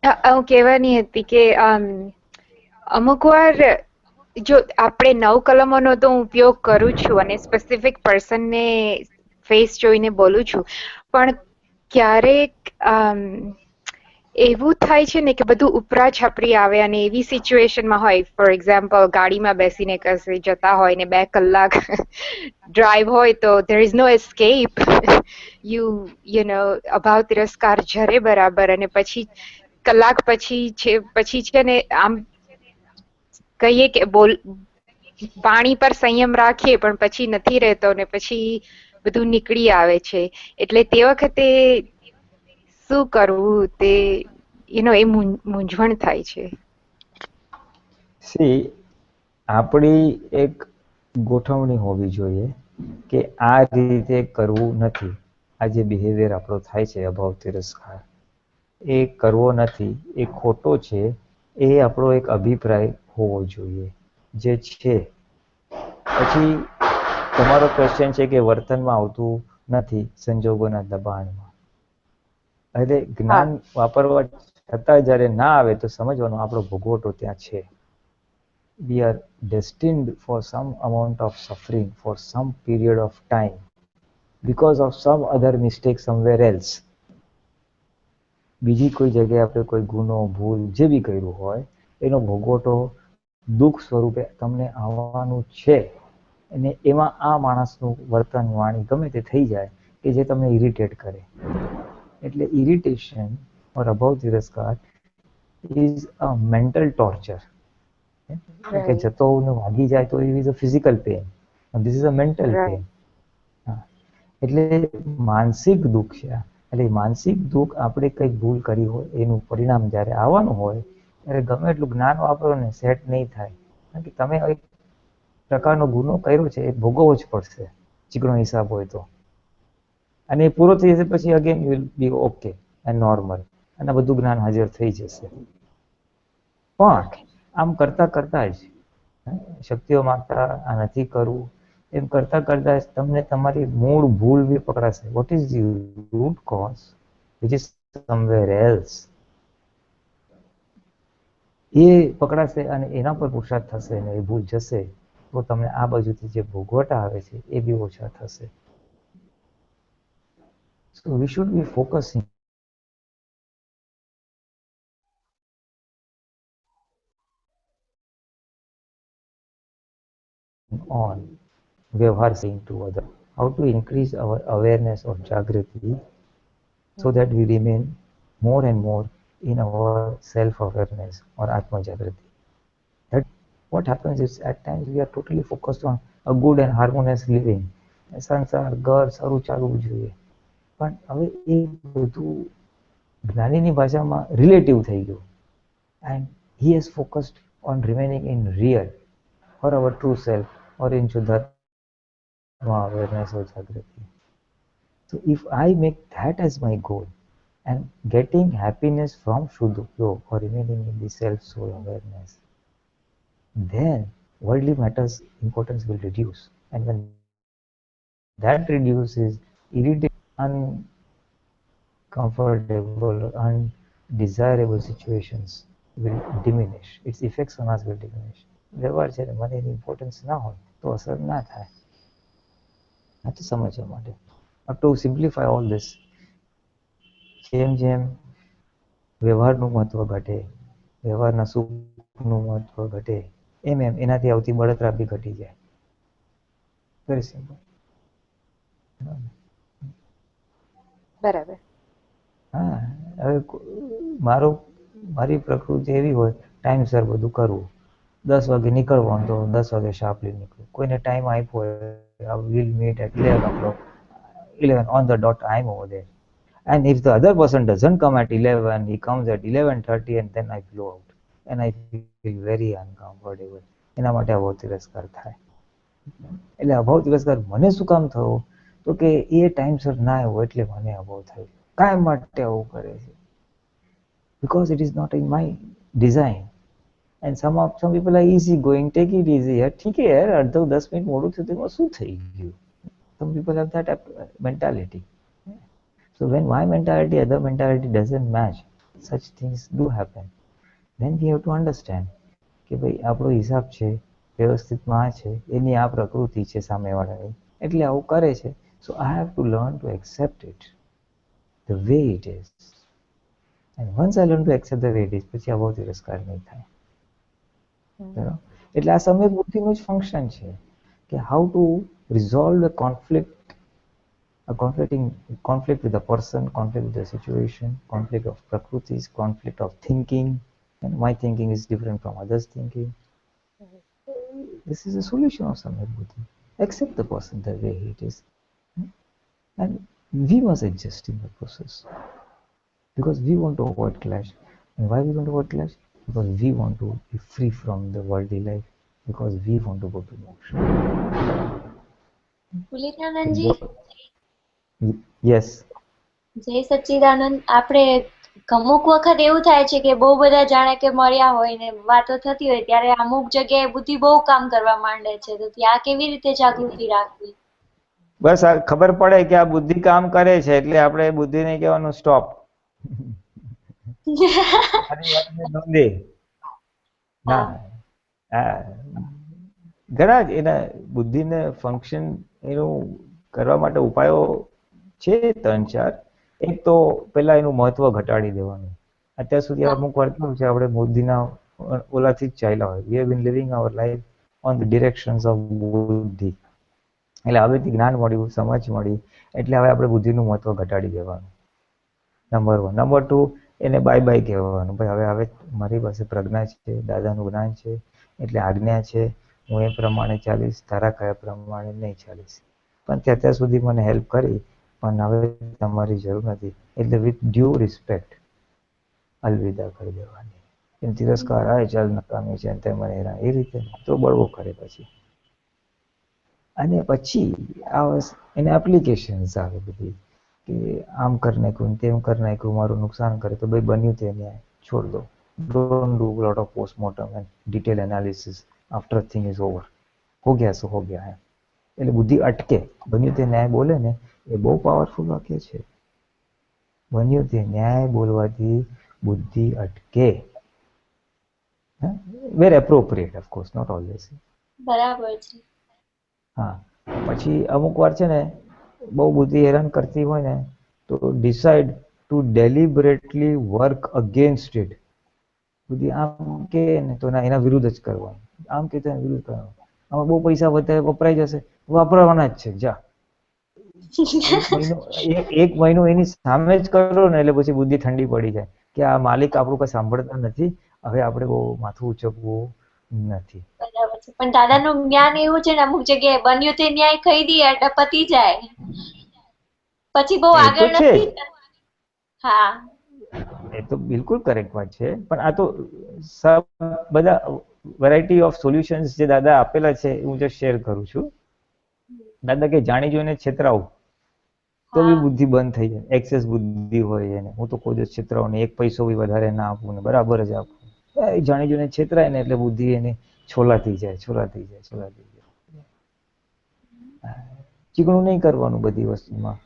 હું કહેવાની હતી કે અમુક વાર જો આપણે 9 કલમોનો તો હું ઉપયોગ કરું છું અને સ્પેસિફિક પર્સનને ફેસ જોઈને બોલું છું, પણ ક્યારેક એવું થાય છે ને કે બધું ઉપરા છપરી આવે અને એવી સિચ્યુએશનમાં હોય, ફોર એક્ઝામ્પલ ગાડીમાં બેસીને કશે જતા હોય ને 2 કલાક ડ્રાઈવ હોય તો there is no escape. you know અભાવ તિરસ્કાર જરે બરાબર અને પછી કલાક પછી છે ને આમ કહીએ કે વાણી પર સંયમ રાખીએ પણ પછી નથી રહેતો ને પછી બધું નીકળી આવે છે. એટલે તે વખતે શું કરવું તે એ મૂંઝવણ થાય છે. See, આપણી એક ગોઠવણી હોવી જોઈએ કે આ રીતે કરવું નથી. આ જે બિહેવિયર આપણો થાય છે અભાવ તિરસ્કાર, એ કરવો નથી, એ ખોટો છે, એ આપણો એક અભિપ્રાય હોવો જોઈએ જે છે. પછી તમારો ક્વેશ્ચન છે કે વર્તનમાં આવતું નથી સંજોગોના દબાણમાં. એટલે જ્ઞાન વાપરવા છતાં જ્યારે ના આવે તો સમજવાનું આપણો ભોગવટો ત્યાં છે. We are destined for some amount of suffering for some period of time because of some other mistake somewhere else. બીજી કોઈ જગ્યાએ આપણે કોઈ ગુનો ભૂલ જે બી કર્યું હોય એનો ભોગવટો દુઃખ સ્વરૂપે તમને આવવાનું છે. અને એમાં આ માણસનું વર્તન વાણી ગમે તે થઈ જાય કે જે તમને ઇરિટેટ કરે. એટલે ઇરિટેશન ઓર અભાવ તિરસ્કાર ઇઝ અ મેન્ટલ ટોર્ચર. કે જતો વાગી જાય તો it is a physical pain, this is a mental pain. એટલે માનસિક દુઃખ છે. એટલે માનસિક દુઃખ આપણે કંઈક ભૂલ કરી હોય એનું પરિણામ જ્યારે આવવાનું હોય ત્યારે ગમે એટલું જ્ઞાન વાપરો ને સેટ નહીં થાય. કારણ કે તમે એક પ્રકારનો ગુનો કર્યો છે એ ભોગવવો જ પડશે ચીકણો હિસાબ હોય તો. અને એ પૂરો થઈ જશે પછી again you will be okay and normal અને બધું જ્ઞાન હાજર થઈ જશે. પણ આમ કરતા કરતા જ શક્તિઓ માંગતા આ નથી કરવું એમ કરતા કરતા જ તમને તમારી મૂળ ભૂલ બી પકડાશે. What is the root cause which is somewhere else. એ પકડાશે અને એના પર પુરુષાર્થ થશે ને એ ભૂલ જશે તો તમને આ બાજુથી જે ભોગવટા આવે છે એ બી ઓછા થશે. So we should be focusing on Vyavhar saying to others, how to increase our awareness of Jagriti so that we remain more and more in our self-awareness or Atma Jagriti. That what happens is at times we are totally focused on a good and harmonious living. સંસાર ઘર સારું ચાલવું જોઈએ, પણ હવે એ બધું જ્ઞાનીની ભાષામાં relative થઈ ગયું. And he has focused on remaining in real or our true self or in Shuddhatma awareness or Jagriti. So if I make that as my goal and getting happiness from Shuddha or remaining in the self soul awareness, then worldly matters importance will reduce. And when that reduces, irritating, uncomfortable, undesirable situations will diminish. Its effects on us will diminish. વ્યવહાર છે મને એની importance ના હોય તો અસર ના થાય. આ તો સમજવા માટે. To simplify all this, જેમ જેમ વ્યવહારનું મહત્વ ઘટે, વ્યવહારના સુખનું મહત્વ ઘટે, એમ એમ એનાથી આવતી બળતરા બી ઘટી જાય. Very simple. બરાબર. હા, હવે મારી પ્રકૃતિ એવી હોય ટાઈમસર બધું કરવું. 10 વાગે નીકળવાનું તો 10 વાગે શાર્પલી નીકળવું. કોઈને ટાઈમ આપ્યો હોય, we'll meet at 11 o'clock, 11 on the dot, I'm over there. And if the other person doesn't come at 11, he comes at 11:30 and then I blow out. And I feel very uncomfortable. એના માટે અભાવ તિરસ્કાર થાય. એટલે અભાવ તિરસ્કાર મને શું કામ થયો તો કે એ ટાઈમસર ના આવ્યો એટલે મને અભાવ થયો. કાયમ માટે આવું કરે છે. Because it is not in my design. And some people are easy going, take it easy. ઠીક છે યાર, અડધો 10 મિનિટ મોડું થયું તો શું થઈ ગયું? Some people have that mentality. So when my mentality, other mentality doesn't match, such things do happen. Then we have to understand કે ભાઈ આપણો હિસાબ છે, વ્યવસ્થિતમાં આ છે, એની આ પ્રકૃતિ છે સામેવાળાની, એટલે આવું કરે છે. So I have to learn to accept it the way it is. And once I learn to accept the way it is, પછી અભાવ તિરસ્કાર નહીં થાય. એટલે આ સમ્યક બુદ્ધિનું જ ફંક્શન છે કે how to resolve the conflict with a person, conflict with the situation, conflict of prakrutis, conflict of thinking, and my thinking is different from others' thinking. This is a solution of Samyak Buddhi. Accept the person the way it is. And we must adjust in the process. Because we want to avoid clash. And why we want to avoid clash? Because we want to be free from the worldly life. Because we want to go to moksha. પુલિનાનંદજી, Yes. જય સચ્ચિદાનંદ. આપણે અમુક વખત એવું થાય છે કે બહુ બધા જાણે કે મળ્યા હોય ને વાતો થતી હોય ત્યારે અમુક જગ્યાએ બુદ્ધિ બહુ કામ કરવા માંડે છે, તો ત્યાં કેવી રીતે જાગૃતિ રાખવી? બસ આ ખબર પડે કે આ બુદ્ધિ કામ કરે છે એટલે આપણે બુદ્ધિને કહેવાનું સ્ટોપ. ઘણા જ એના બુદ્ધિને ફંક્શન એનું કરવા માટે ઉપાયો છે 3-4. એક તો પેલા એનું મહત્વ ઘટાડી દેવાનું. અત્યાર સુધી અમુક વાર કેવું છે આપણે બુદ્ધિના ઓલાથી જ ચાલ્યા હોય. We have been living our life on the directions of બુદ્ધિ. એટલે હવેથી જ્ઞાન મળ્યું, સમજ મળી, એટલે હવે આપણે બુદ્ધિનું મહત્વ ઘટાડી દેવાનું. નંબર 1. નંબર 2, એને બાય બાય કહેવાનું. ભાઈ હવે મારી પાસે પ્રજ્ઞા છે, દાદાનું જ્ઞાન છે, એટલે આજ્ઞા છે, હું એ પ્રમાણે ચાલીશ, તારા કયા પ્રમાણે નહીં ચાલીશ. પણ તે અત્યાર સુધી મને હેલ્પ કરી, પણ હવે તમારી જરૂર નથી, એટલે વિથ ડ્યુ રિસ્પેક્ટ અલવિદા કરી દેવાની. એમ તિરસ્કાર આવે, ચાલ નકામી છે તે મને હેરાન, એ રીતે તો બળવો કરે પછી. અને પછી એને એપ્લિકેશન્સ આવે બધી કે આમ કરી નાખ્યું, તેમ કરી નાખ્યું, મારું નુકસાન કરે તો ભાઈ બન્યું તે ન્યાય છોડ દો. Don't do a lot of postmortem and detailed analysis after thing is over. હો ગયા સો હો ગયા. એટલે બુદ્ધિ અટકે. બન્યું તે ન્યાય બોલે ને એ બહુ પાવરફુલ વાક્ય છે. બન્યું તે ન્યાય બોલવાથી બુદ્ધિ અટકે. વેર એપ્રોપ્રિએટ ઓફકોર્સ, નોટ ઓલવેઝ. બરાબર છે. હા, પછી અમુક વાર છે ને બહુ બુદ્ધિ હેરાન કરતી હોય ને તો decide to deliberately work against it. બુદ્ધિ આમ કે ને તો એના વિરુદ્ધ જ કરવાનું, આમ કે તો એના વિરુદ્ધ કરવાનું. આમાં બહુ પૈસા વધારે વપરાઈ જશે, વાપરવાના જ છે જા. એક મહિનો એની સામે જ કરો ને એટલે પછી બુદ્ધિ ઠંડી પડી જાય કે આ માલિક આપણું કઈ સાંભળતા નથી, હવે આપણે બહુ માથું ઉચકવું નથી. બરાબર છે. પણ દાદાનું જ્ઞાન એવું છે ને, અમુક જગ્યાએ બન્યું તે ન્યાય કહી દઈએ એટલે પતી જાય, પછી બહુ એ તો આગળ છે નથી. જ, હા, એ તો બિલકુલ કરેક્ટ વાત છે. પણ આ તો બધા વેરાયટી ઓફ સોલ્યુશન્સ જે દાદા આપેલા છે હું જે શેર કરું છું. દાદા કે જાણી જોઈને છેતરાવું તો બી બુદ્ધિ બંધ થઈ જાય. એક્સેસ બુદ્ધિ હોય એને, હું તો કોઈ દિવસ છેતરાવું નહીં, એક પૈસો બી વધારે ના આપું ને બરાબર જ આપું. જાણી જોઈને છેતરાય ને એટલે બુદ્ધિ એની છોલાતી જાય, છોલાતી જાય, છોલાતી જાય. ચીકણું નહીં કરવાનું બધી વસ્તુમાં.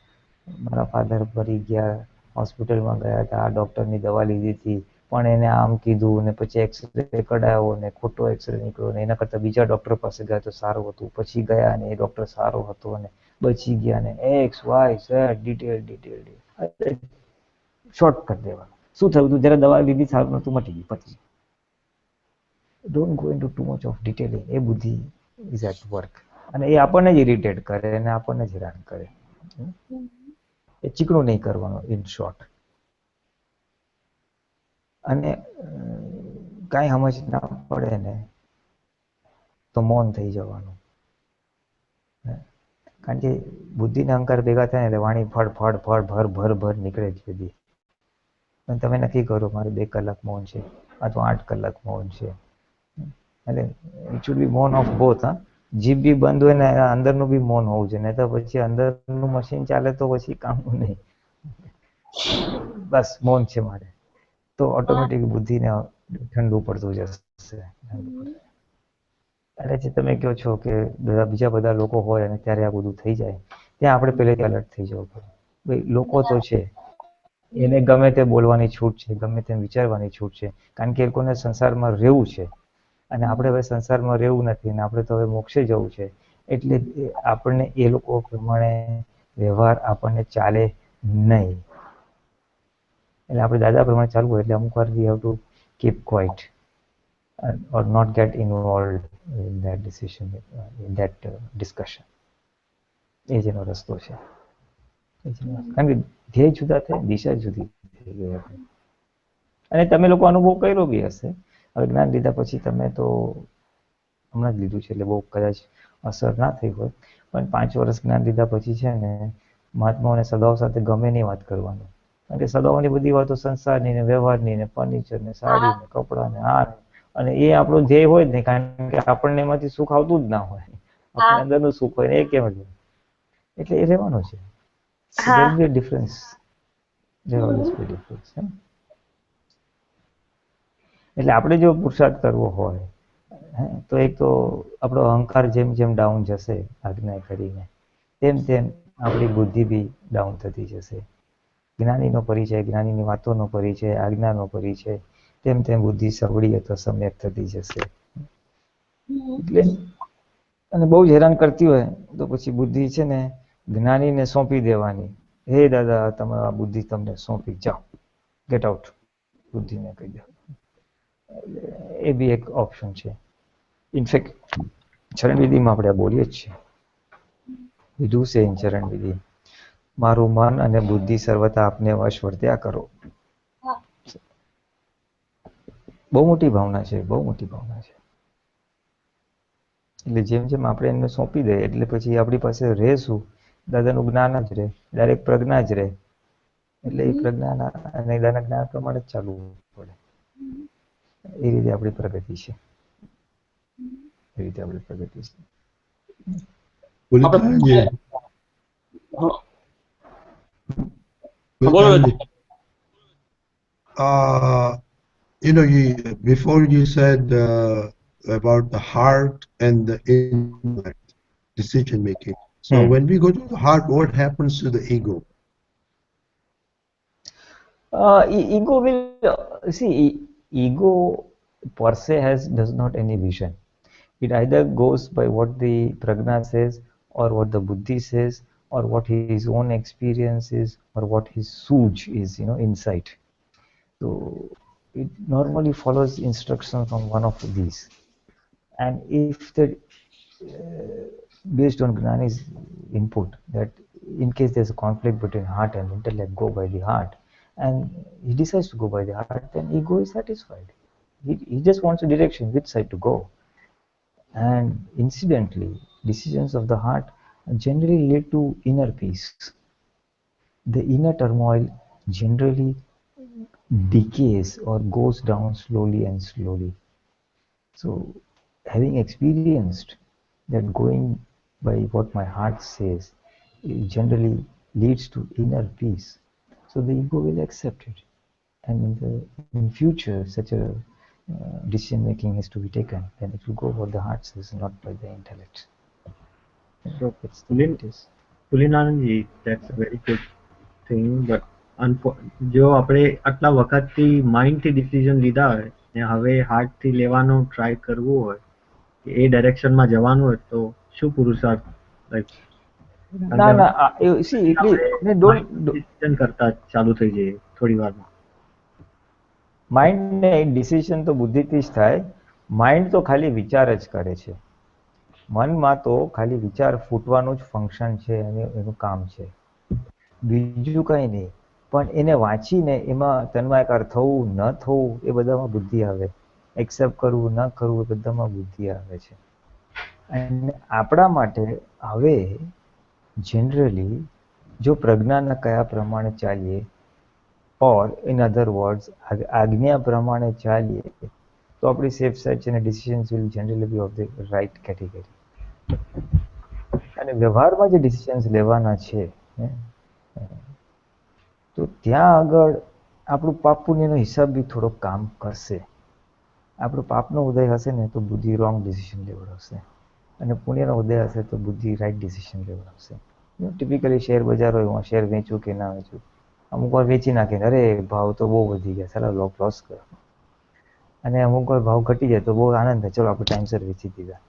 મારા ફાધર ફરી ગયા, હોસ્પિટલમાં ગયા હતા, આ ડૉક્ટરની દવા લીધી હતી, પણ એને આમ કીધું ને પછી એક્સરે કઢાયો ને ખોટો એક્સરે નીકળ્યો ને એના કરતાં બીજા ડૉક્ટર પાસે ગયા તો સારું હતું, પછી ગયા ને એ ડૉક્ટર સારો હતો અને બચી ગયા ને X Y Z detail short કરી દેવાનું. શું થયું તું, જરા દવા લીધી સારું નતું, મટી ગયું, પતી. Don't go into too much of detailing. એ બુદ્ધિ ઇઝ એટ વર્ક અને એ આપણને જ ઇરિટેટ કરે અને આપણને જ હેરાન કરે. એ ચીકણું નહીં કરવાનું, ઇન શોર્ટ. અને કાંઈ સમજ ના પડે ને તો મૌન થઈ જવાનું. કારણ કે બુદ્ધિ ને અહંકાર ભેગા થાય ને એટલે વાણી ફળ ફળ ફળ ભર ભર ભર નીકળે જ બધી. પણ તમે નક્કી કરો મારે 2 કલાક મૌન છે અથવા 8 કલાક મૌન છે. એટલે ઇટ શુડ બી મૌન ઓફ બોથ. જીભ બી બંધ હોય ને અંદરનું બી મૌન હોવું જોઈએ, નહીં તો પછી અંદરનું મશીન ચાલે તો પછી કામનું નહીં. બસ મૌન છે મારે તો ઓટોમેટિક બુદ્ધિને ઠંડુ પડતું જશે. એટલે જે તમે કહો છો કે બીજા બધા લોકો હોય અને ત્યારે આ બધું થઈ જાય, ત્યાં આપણે પહેલેથી એલર્ટ થઈ જવું પડે. ભાઈ લોકો તો છે, એને ગમે તે બોલવાની છૂટ છે, ગમે તેમ વિચારવાની છૂટ છે, કારણ કે એ લોકોને સંસારમાં રહેવું છે અને આપણે હવે સંસારમાં રહેવું નથી અને આપણે તો હવે મોક્ષે જવું છે. એટલે આપણને એ લોકો પ્રમાણે વ્યવહાર આપણને ચાલે નહીં. એટલે આપણે દાદા પ્રમાણે ચાલવું એટલે અમુક વાર we have to keep quite or not get involved in that decision, in that discussion. એ જેનો રસ્તો છે. કારણ કે ધ્યેય જુદા થાય, દિશા જુદી થઈ ગઈ આપણે. અને તમે લોકો અનુભવ કર્યો બી હશે. હવે જ્ઞાન લીધા પછી તમે તો હમણાં જ લીધું છે એટલે બહુ કદાચ અસર ના થઈ હોય, પણ 5 વર્ષ જ્ઞાન લીધા પછી છે ને મહાત્માઓને સદાઓ સાથે ગમે નહીં વાત કરવાનું. કારણ કે સદાઓની બધી વાતો સંસારની ને વ્યવહારની ને ફર્નિચર ને સાડી ને કપડાં ને આ અને એ આપણું ધ્યેય હોય જ નહીં, કારણ કે આપણને એમાંથી સુખ આવતું જ ના હોય. આપણે અંદરનું સુખ હોય ને એ કેમ એટલે એ રહેવાનું છે. There will be a difference. There will always be a difference. એટલે આપણે જો પુરુષાર્થ કરવો હોય તો એક તો આપણો અહંકાર જેમ જેમ ડાઉન જશે આજ્ઞા કરીને, તેમ તેમ આપણી બુદ્ધિ બી ડાઉન થતી જશે. જ્ઞાનીનો પરિચય, જ્ઞાનીની વાતોનો પરિચય, આજ્ઞાનો પરિચય, તેમ તેમ બુદ્ધિ સવડી અથવા સમ્યક થતી જશે. એટલે અને બહુ જ હેરાન કરતી હોય તો પછી બુદ્ધિ છે ને જ્ઞાનીને સોંપી દેવાની. હે દાદા તમે આ બુદ્ધિ તમને સોંપી, જાઓ ગેટ આઉટ, બુદ્ધિને કહી દો. એ બી એક ઓપ્શન છે. ઇનફેક્ટ ચરણવિધિમાં આપણે બોલીએ જ છીએ, વિધુ છે ચરણવિધિ, મારું મન અને બુદ્ધિ સર્વતા આપને વશ વર્ત્યા કરો. બહુ મોટી ભાવના છે, બહુ મોટી ભાવના છે. એટલે જેમ જેમ આપણે એમને સોંપી દઈએ એટલે પછી આપણી પાસે રહે શું, દાદાનું જ્ઞાન જ રહે, ડાયરેક્ટ પ્રજ્ઞા જ રહે. એટલે એ પ્રજ્ઞાના અને દાદાના જ્ઞાન પ્રમાણે જ ચાલવું પડે. એ રીતે આપણી પ્રગતિ છે. એ રીતે આપણી પ્રગતિ છે. Pulinanandji. Before you said about the heart and the intellect decision making. So when we go to the heart, what happens to the ego? Ego will see. Ego per se does not any vision. It either goes by what the prajna says, or what the buddhi says, or what his own experience is, or what his suj is, insight. So it normally follows instruction from one of these. And if based on Gnani's input, that in case there's a conflict between heart and intellect, go by the heart, and he decides to go by the heart, then ego is satisfied. He just wants a direction, which side to go. And incidentally, decisions of the heart generally lead to inner peace. The inner turmoil generally decays or goes down slowly and slowly. So, having experienced that going by what my heart says, it generally leads to inner peace. So the ego will accept it, and in future, such a decision making is to be taken, then it will go what the heart says, not by the intellect. So, It's the way it is. Pulinanandji, that's a very good thing, but જો આપણે આટલા વખતથી માઇન્ડથી decision લીધા હોય ને હવે હાર્ટથી લેવાનો try કરવો હોય કે એ ડાયરેક્શનમાં જવાનું હોય તો શું પુરુષાર્થ લાઈક ડિસિઝન કરતા ચાલુ થઈ જાય થોડી વારમાં. માઇન્ડ ને ડિસિઝન તો બુદ્ધિથી જ થાય. માઇન્ડ તો ખાલી વિચાર જ કરે છે. મનમાં તો ખાલી વિચાર ફૂટવાનું જ ફંક્શન છે અને એનું કામ છે, બીજું કંઈ નહીં. પણ એને વાંચીને એમાં તન્માયકાર થવું ન થવું એ બધામાં બુદ્ધિ આવે, એક્સેપ્ટ કરવું ન કરવું એ બધામાં બુદ્ધિ આવે છે. અને આપણા માટે હવે જનરલી જો પ્રજ્ઞાના કયા પ્રમાણે ચાલીએ, ઓર ઇન અધર વર્ડ્સ આજ્ઞા પ્રમાણે ચાલીએ, તો આપણી સેફ સાઇડ છે અને decisions will generally be of the right category. અને વ્યવહારમાં જે ડિસિઝન્સ લેવાના છે તો ત્યાં આગળ આપણું પાપ પુણ્યનો હિસાબ બી થોડોક કામ કરશે. આપણો પાપનો ઉદય હશે ને તો બુદ્ધિ રોંગ ડિસિઝન લેવડાવશે, અને પુણ્યનો ઉદય હશે તો બુદ્ધિ રાઇટ ડિસિઝન લેવડાવશે. ટિપિકલી શેર બજાર હોય, હું શેર વેચું કે ના વેચું, અમુક વાર વેચી નાખીને અરે ભાવ તો બહુ વધી ગયા, સારા લોસ કરો, અને અમુક વાર ભાવ ઘટી જાય તો બહુ આનંદ થાય, ચલો આપણે ટાઈમસર વેચી દીધા.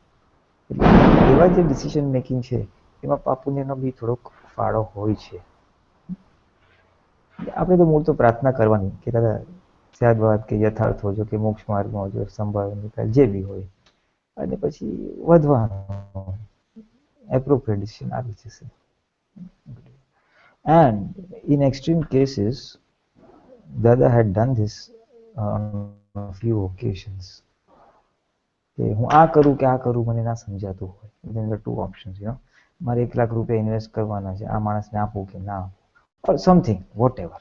એટલે એવા જે ડિસિઝન મેકિંગ છે એમાં પાપ પુણ્યનો બી થોડોક ફાળો હોય છે. આપણે તો મૂળ તો પ્રાર્થના કરવાની કે દાદા સ્યાદવાદ કે યથાર્થ હોજો કે મોક્ષ માર્ગમાં હોજો, સંભાવ નિકાલ જે બી હોય, અને પછી વધવાનું એપ્રોપ્રિએટ ડિસિઝન આવી જશે. And in extreme cases, Dada had done this on a few occasions. કે હું આ કરું કે આ કરું મને ના સમજાતું હોય. There are two options, મારે 1 લાખ રૂપિયા ઇન્વેસ્ટ કરવાના છે, આ માણસને આપું કે ના આપું, or something, whatever.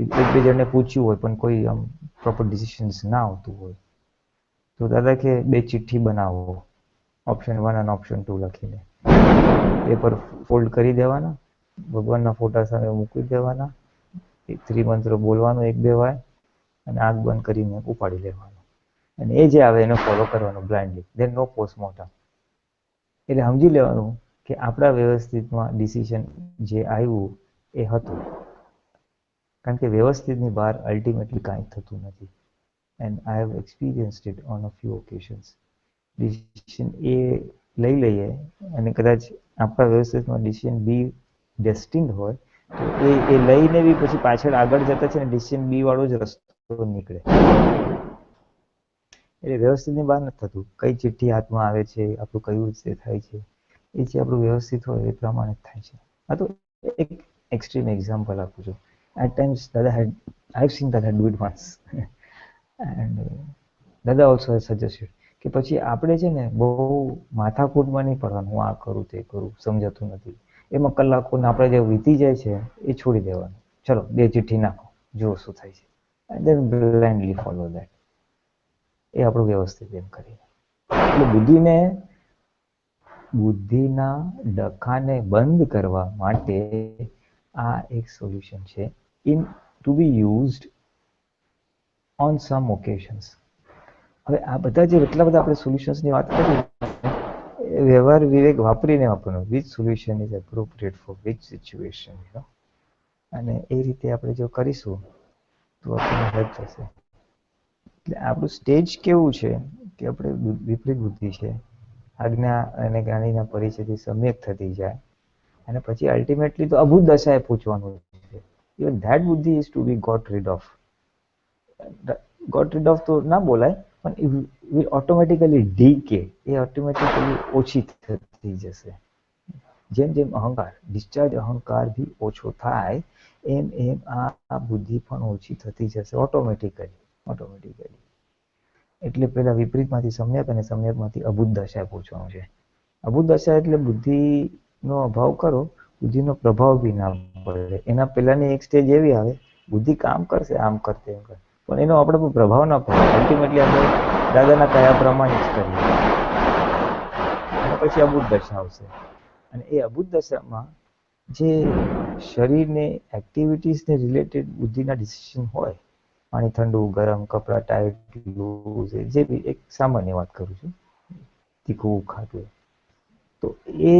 એક બે જણને પૂછ્યું હોય પણ કોઈ આમ પ્રોપર ડિસિઝન્સ ના આવતું હોય તો દાદા કે 2 ચિઠ્ઠી બનાવો, ઓપ્શન 1 અને ઓપ્શન 2 લખીને પેપર ફોલ્ડ કરી દેવાના, ભગવાનના ફોટા સામે મૂકી દેવાના, 3 મંત્રો બોલવાનું 1-2 વાર, અને આંખ બંધ કરીને ઉપાડી લેવાનું, અને એ જે આવે એને ફોલો કરવાનું બ્લાઇન્ડલી. There no postmortem. એટલે સમજી લેવાનું કે આપણા વ્યવસ્થિતમાં ડિસિઝન જે આવ્યું એ હતું, કારણ કે વ્યવસ્થિતની બહાર અલ્ટિમેટલી કાંઈ થતું નથી. And I have experienced it on a few occasions. Decision એ લઈ લઈએ અને કદાચ આપણા વ્યવસ્થિતમાં ડિસિઝન બી ડેસ્ટિન્ડ હોય તો એ લઈને બી પછી પાછળ આગળ જતા છે ને ડિસિઝન બી વાળો જ રસ્તો નીકળે. એટલે વ્યવસ્થિતની બહાર નથી થતું. કઈ ચિઠ્ઠી હાથમાં આવે છે, આપણું કયું રીતે થાય છે, એ જે આપણું વ્યવસ્થિત હોય એ પ્રમાણે જ થાય છે. આ તો એક એક્સ્ટ્રીમ એક્ઝામ્પલ આપું છું. At times, I've seen Dada do it once. And Dada also has suggested કે પછી આપણે છે ને બહુ માથાકૂટમાં નહીં પડવાનું, હું આ કરું તે કરું, સમજાતું નથી, એમાં કલાકોને આપણે જે વીતી જાય છે એ છોડી દેવાનું. ચલો 2 ચિઠ્ઠી નાખો, જુઓ શું થાય છે, and then blindly follow that. એ આપણું વ્યવસ્થિત એમ કરીને. એટલે બુદ્ધિના ડખાને બંધ કરવા માટે આ એક સોલ્યુશન છે, in to be used on some occasions. હવે આ બધા જે એટલા બધા આપણે સોલ્યુશન્સની વાત કરી, વ્યવહાર વિવેક વાપરીને વાપરવાનું, which solution is appropriate for which situation, અને એ રીતે આપણે જો કરીશું તો આપણને હેલ્પ થશે. એટલે આપણું સ્ટેજ કેવું છે કે આપણે વિપરીત બુદ્ધિ છે, આજ્ઞા અને જ્ઞાનીના પરિચયથી સમ્યક થતી જાય અને પછી અલ્ટિમેટલી તો અભૂત દશાએ પહોંચવાનું છે. ઇવન ધેટ બુદ્ધિ is to be got rid of. Got rid of તો ના બોલાય, પણ વિલ ઓટોમેટિકલી ડીકે, એ ઓટોમેટિકલી ઓછી થતી જશે. જેમ જેમ અહંકાર ડિસ્ચાર્જ અહંકાર બી ઓછો થાય એમ એમ આ બુદ્ધિ પણ ઓછી થતી જશે ઓટોમેટિકલી. એટલે પેલા વિપરીતમાંથી સમ્યક અને સમ્યકમાંથી અભૂત દશાએ પહોંચવાનું છે. અભૂત દશા એટલે બુદ્ધિનો અભાવ કરો, બુદ્ધિનો પ્રભાવ બી ના પડે. એના પહેલાની એક સ્ટેજ એવી આવે, બુદ્ધિ કામ કરશે આમ કરશે એમ કરશે, પણ એનો આપણે પર પ્રભાવ ના પડે. અલ્ટિમેટલી આપણે દાદાના કયા પ્રમાણે જ કરીએ અને પછી અભૂત દશા આવશે. અને એ અભૂત દશામાં જે શરીરને એક્ટિવિટીઝને રિલેટેડ બુદ્ધિના ડિસિઝન હોય, પાણી ઠંડુ ગરમ, કપડાં ટાઈટ લૂઝ, જે બી એક સામાન્ય વાત કરું છું, તીખું ખાતું, તો એ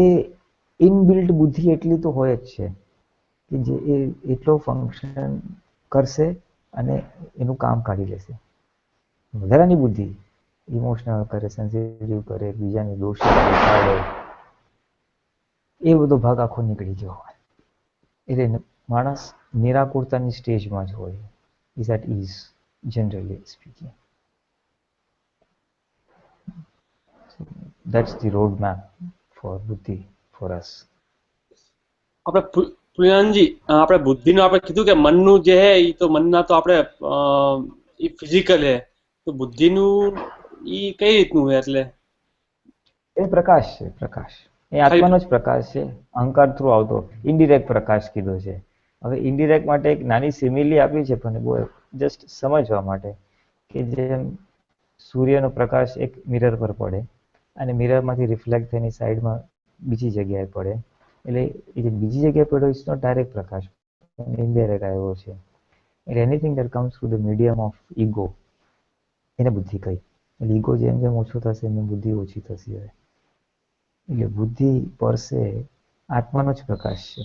ઇનબિલ્ટ બુદ્ધિ એટલી તો હોય જ છે કે જે એ એટલો ફંક્શન કરશે અને એનું કામ કાઢી લેશે. વધારાની બુદ્ધિ ઇમોશનલ કરે, સેન્સિટિવ કરે, બીજાને દોષ દેખાડે, એ બધો ભાગ આખો નીકળી ગયો હોય. એટલે માણસ નિરાકુરતાની સ્ટેજમાં જ હોય, is at ease, generally speaking. That's the roadmap for Budhi for us. આપણે પુલિનાનંદજી, આપણે બુદ્ધિનું આપણે કીધું કે મનનું જે હે એ તો મનના તો આપણે એ ફિઝિકલ હે, તો બુદ્ધિનું એ કઈ રીતનું હોય? એટલે એ પ્રકાશ છે, પ્રકાશ એ આત્માનો જ પ્રકાશ છે, અહંકાર થ્રુ આવતો ઇનડિરેક્ટ પ્રકાશ કીધો છે. હવે ઇનડિરેક્ટ માટે એક નાની સિમિલી આપી છે, પણ બહુ જસ્ટ સમજવા માટે કે જેમ સૂર્યનો પ્રકાશ એક મિરર પર પડે અને મિરરમાંથી રિફ્લેક્ટ થઈને સાઈડમાં બીજી જગ્યાએ પડે, એટલે એ જે બીજી જગ્યાએ પડ્યો ઇટ્સ નોટ ડાયરેક્ટ પ્રકાશ, ઇનડાયરેક્ટ આવ્યો છે. એટલે anything that comes through the medium of ego, એને બુદ્ધિ કહી. એટલે ઈગો જેમ જેમ ઓછો થશે એમ બુદ્ધિ ઓછી થશે. એટલે બુદ્ધિ પર સે આત્માનો જ પ્રકાશ છે.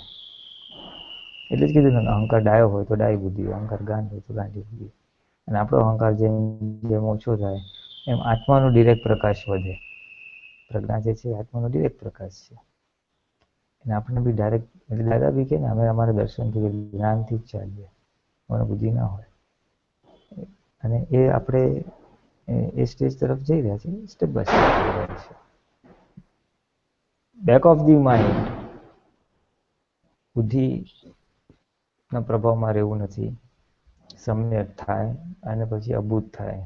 એટલે જ કીધું ને, અહંકાર ડાયો હોય તો ડાય બુદ્ધિ, અહંકાર ગાંડ હોય તો ગાંડી બુદ્ધિ. અને આપણો અહંકાર જેમ જેમ ઓછો થાય એમ આત્માનો ડિરેક્ટ પ્રકાશ વધે. પ્રજ્ઞા જે છે આત્માનો ડિરેક્ટ પ્રકાશ છે. અને આપણને બી ડાયરેક્ટ, એટલે દાદા બી કે ને અમે અમારા દર્શનથી જ્ઞાનથી જ ચાલીએ, અમારે બુદ્ધિ ના હોય. અને એ આપણે એ સ્ટેજ તરફ જઈ રહ્યા છે, સ્ટેપ બાય સ્ટેપ જઈ રહ્યા છે. બેક ઓફ ધી માઇન્ડ બુદ્ધિના પ્રભાવમાં રહેવું નથી, સમ્યક થાય અને પછી અબૂત થાય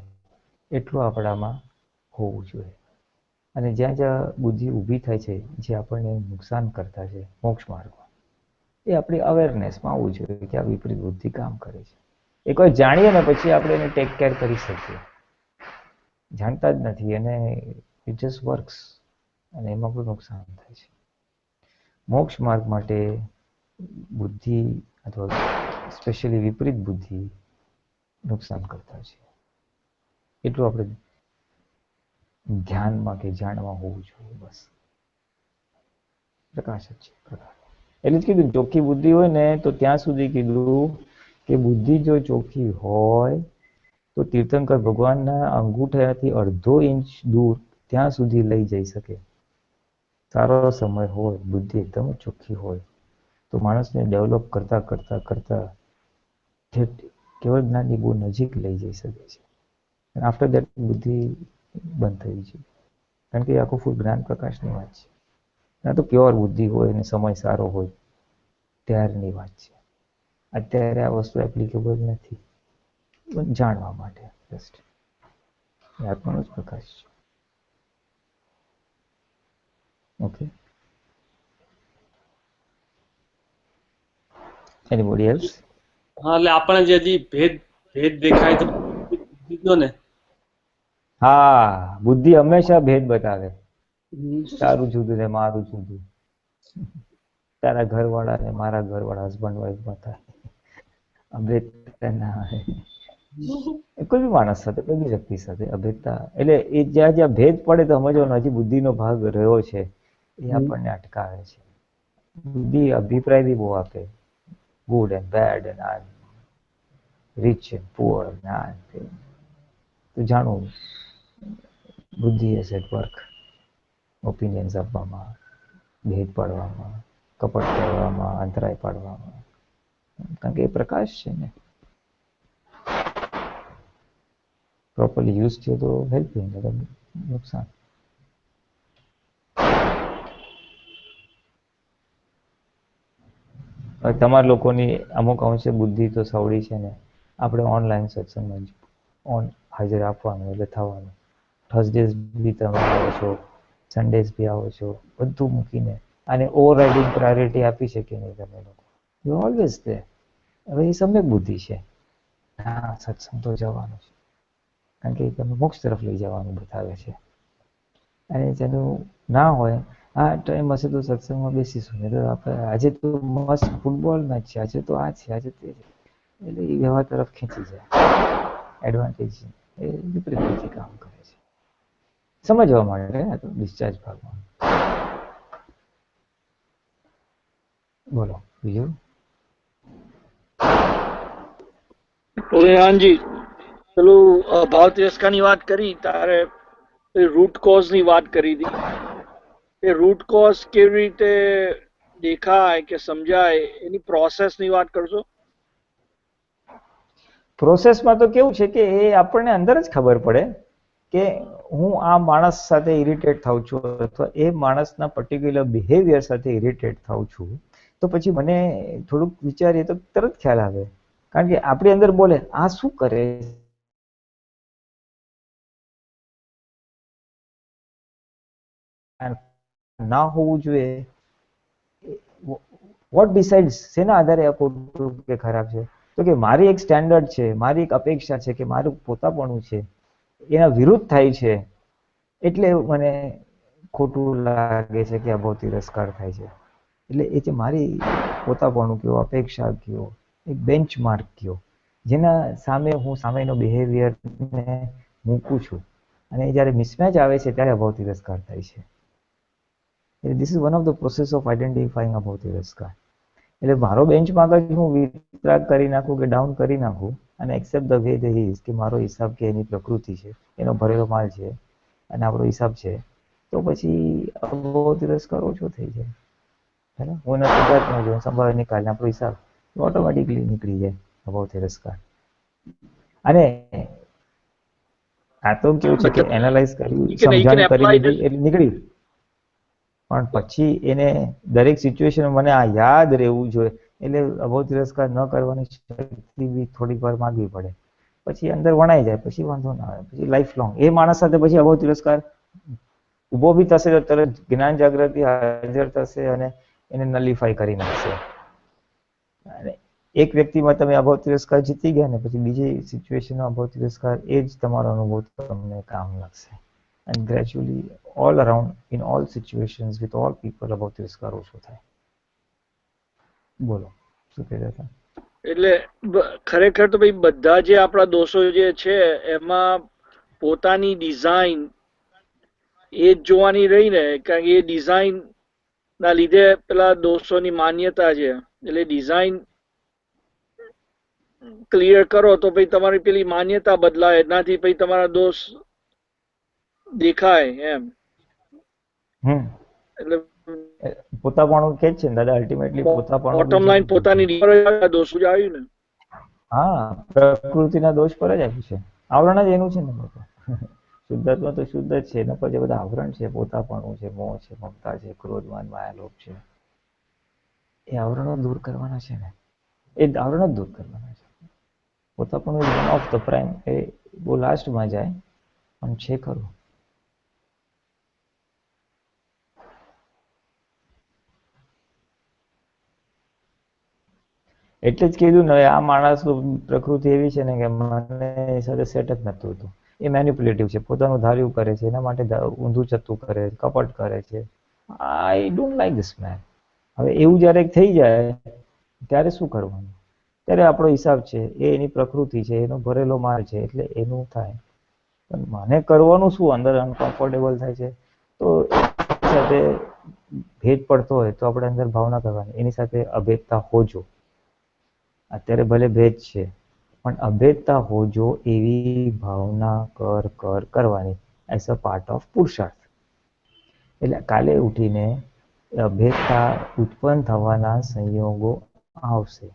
એટલું આપણામાં હોવું જોઈએ. અને જ્યાં જ્યાં બુદ્ધિ ઊભી થાય છે, જે આપણને નુકસાન કરતા છે મોક્ષ માર્ગમાં, એ આપણી અવેરનેસમાં આવવું જોઈએ કે આ વિપરીત બુદ્ધિ કામ કરે છે. એકવાર જાણીએ ને પછી આપણે એને ટેક કેર કરી શકીએ. જાણતા જ નથી અને ઇટ જસ્ટ વર્ક્સ અને એમાં પણ નુકસાન થાય છે. મોક્ષ માર્ગ માટે બુદ્ધિ અથવા સ્પેશિયલી વિપરીત બુદ્ધિ નુકસાન કરતા છે. એટલું આપણે ધ્યાનમાં કે જાણવા હોવું જોઈએ. બસ પ્રકાશ જ છે, પ્રકાશ. એટલે જ કીધું ચોખ્ખી બુદ્ધિ હોય ને તો ત્યાં સુધી કીધું કે બુદ્ધિ જો ચોખ્ખી હોય તો તીર્થંકર ભગવાનના અંગૂઠાથી અડધો ઇંચ દૂર ત્યાં સુધી લઈ જઈ શકે. સારો સમય હોય, બુદ્ધિ એકદમ ચોખ્ખી હોય તો માણસને ડેવલપ કરતા કરતા કરતા કેવળ જ્ઞાનની બહુ નજીક લઈ જઈ શકે છે. આફ્ટર દેટ બુદ્ધિ બંધ થઈ છે, કારણ કે આખું ફૂલ જ્ઞાન પ્રકાશની વાત છે. આ તો પ્યોર બુદ્ધિ હોય અને સમય સારો હોય ત્યારની વાત છે. અત્યારે આ વસ્તુ એપ્લિકેબલ નથી, પણ જાણવા માટે જસ્ટ આત્માનો જ પ્રકાશ છે. Okay, anybody else? હા, એટલે આપણને જે હજી ભેદ દેખાય તો બુદ્ધિનો ને. હા, બુદ્ધિ હંમેશા ભેદ બતાવે. તારું જુદું ને મારું જુદું, તારા ઘરવાળા ને મારા ઘરવાળા, હસબન્ડ વાઈફમાં થાય અભેદતા ના આવે. કોઈ બી માણસ સાથે, કોઈ બી વ્યક્તિ સાથે અભેદતા, એટલે એ જ્યાં જ્યાં ભેદ પડે તો સમજવાનો હજી બુદ્ધિનો ભાગ રહ્યો છે, એ આપણને અટકાવે છે. બુદ્ધિ અભિપ્રાય બી બહુ આપે, good and bad, and I'm rich and poor, and તો જાણવું બુદ્ધિ is at work. ઓપિનિયન્સ આપવામાં, ભેદ પાડવામાં, કપટ કરવામાં, અંતરાય પાડવામાં, કારણ કે એ પ્રકાશ છે ને. પ્રોપરલી યુઝ થયો તો હેલ્પિંગ, નુકસાન. તમારા લોકોની અમુક અંશે બુદ્ધિ તો સવડી છે ને, આપણે ઓનલાઈન સત્સંગમાં હાજર આપવાનું એટલે થવાનું. થર્સડેઝ બી તમે આવો છો, સન્ડેઝ બી આવો છો, બધું મૂકીને આને ઓવરરાઇડિંગ પ્રાયોરિટી આપી શકીએ નહીં તમે લોકો. યુ ઓલવેઝ દે. હવે એ સમ્યક બુદ્ધિ છે. હા, સત્સંગ તો જવાનું છે, કારણ કે તમે મોક્ષ તરફ લઈ જવાનું બતાવે છે. અને જેનું ના હોય, હા ટાઈમ હશે તો સત્સંગમાં બેસીશું, નહીં તો આપણે આજે તો મસ્ત ફૂટબોલ મેચ છે, આજે તો આ છે, આજે તે છે, એટલે એ વ્યવહાર તરફ ખેંચી જાય. એડવાન્ટેજ એ વિપરીત રીતે કામ કરે છે. સમજવા માટે તો ડિસ્ચાર્જ ભાગમાં. બોલો બીજું. પુલિનાનજી, પેલું ભાવ તિરસ્કારની વાત કરી, તારે રૂટ કોઝ ની વાત કરી હતી. એ રૂટ કોઝ કેવી રીતે દેખાય કે સમજાય, એની પ્રોસેસ ની વાત કરશો? પ્રોસેસમાં તો કેવું છે કે એ આપણને અંદર જ ખબર પડે કે હું આ માણસ સાથે ઇરિટેટ થાઉં છું, અથવા એ માણસના પર્ટિક્યુલર બિહેવિયર સાથે ઇરિટેટ થાઉં છું, તો પછી મને થોડુંક વિચારીએ તો તરત ખ્યાલ આવે. કારણ કે આપણી અંદર બોલે આ શું કરે ના હોવું જોઈએ. વોટ ડિસાઇડ્સ, શેના આધારે આ ખોટું કે ખરાબ છે? તો કે મારી એક સ્ટેન્ડર્ડ છે, મારી એક અપેક્ષા છે કે મારું પોતાપણું છે, એના વિરુદ્ધ થાય છે, એટલે મને ખોટું લાગે છે કે આ બહુ તિરસ્કાર થાય છે. એટલે એ જે મારી પોતાપણું કયો, અપેક્ષા કયો, એક બેન્ચમાર્ક કયો, જેના સામે હું સામેનો બિહેવિયરને મૂકું છું, અને જ્યારે મિસમેચ આવે છે ત્યારે અભાવ તિરસ્કાર થાય છે. This is one of the process of identifying about તિરસ્કાર. એટલે મારો બેન્ચમાર્ક જ હું વિતરાગ કરી નાખું કે ડાઉન કરી નાખું અને accept the way they is, કે મારો હિસાબ કે એની પ્રકૃતિ છે, એનો ભરેલો માલ છે અને આપણો હિસાબ છે, તો પછી અભાવ તિરસ્કાર ઓછો થઈ જાય. હે ને, હું એના સિદ્ધાર્થમાં જોઉં, સંભાવે નિકાલને આપણો હિસાબ ઓટોમેટિકલી નીકળી જાય અભાવ તિરસ્કાર. અને આ તો કેવું છે કે એનાલાઇઝ કર્યું, સમજણ કરી લીધી એટલે નીકળી. પણ પછી એને દરેક સિચ્યુએશન મને આ યાદ રહેવું જોઈએ, એટલે અભાવ તિરસ્કાર ન કરવાની શક્તિ બી થોડીક વાર માંગવી પડે. પછી અંદર વણાઈ જાય, પછી વાંધો ના આવે, પછી લાઈફ લોંગ એ માણસ સાથે પછી અભાવ તિરસ્કાર ઉભો બી થશે તો તરત જ્ઞાન જાગૃતિ હાજર થશે અને એને નલિફાઈ કરી નાખશે. અને એક વ્યક્તિમાં તમે અભાવ તિરસ્કાર જીતી ગયા ને, પછી બીજી સિચ્યુએશનમાં અભાવ તિરસ્કાર એ જ તમારો અનુભવ તમને કામ લાગશે. And gradually all around in all situations with all people અભાવ તિરસ્કાર ઓછો થાય. બોલો શું કહેતા હતા? એટલે ખરેખર તો ભાઈ બધા જે આપણા દોષો જે છે એમાં પોતાની ડિઝાઇન એ જ જોવાની રહી ને, કારણ કે એ ડિઝાઇન ના લીધે પેલા દોષોની માન્યતા છે. એટલે ડિઝાઇન ક્લિયર કરો તો ભાઈ તમારી પેલી માન્યતા બદલાય, એનાથી ભાઈ તમારા દોષ દેખાય એમ. એટલે પોતાપણું કે છે ને દાદા, અલ્ટિમેટલી પોતાપણું બોટમ લાઈન પોતાની દોષ જ આવ્યું ને. હા, પ્રકૃતિના દોષ પર જ આવ્યું છે. આવરણ જ એનું છે ને. શુદ્ધાત્મા તો શુદ્ધ જ છે, એના પર જે બધા આવરણ છે, પોતાપણું છે, મોહ છે, મમતા છે, ક્રોધમાન, માયાલોભ છે, એ આવરણો દૂર કરવાના છે ને. એ આવરણ જ દૂર કરવાના છે. પોતાપણું વન ઓફ ધ પ્રાઇમ, એ બહુ લાસ્ટમાં જાય પણ છે ખરું. એટલે જ કીધું ને, આ માણસ પ્રકૃતિ એવી છે ને કે મને સાથે સેટ જ નથી હોતું. એ મેન્યુપ્યુલેટિવ છે, પોતાનું ધાર્યું કરે છે, એના માટે ઊંધું ચત્તું કરે છે, કપટ કરે છે. I don't like this main. હવે એવું જ્યારે થઈ જાય ત્યારે શું કરવાનું? ત્યારે આપણો હિસાબ છે, એ એની પ્રકૃતિ છે, એનો ભરેલો માલ છે, એટલે એનું થાય. પણ મને કરવાનું શું? અંદર અનકમ્ફર્ટેબલ થાય છે તો સાથે ભેદ પડતો હોય તો આપણે અંદર ભાવના કરવાની, એની સાથે અભેદતા હોજો. અત્યારે ભલે ભેદ છે પણ અભેદતા હોજો એવી ભાવના કરવાની એઝ અ પાર્ટ ઓફ પુરુષાર્થ. એટલે કાલે ઉઠીને અભેદતા ઉત્પન્ન થવાના સંયોગો આવશે.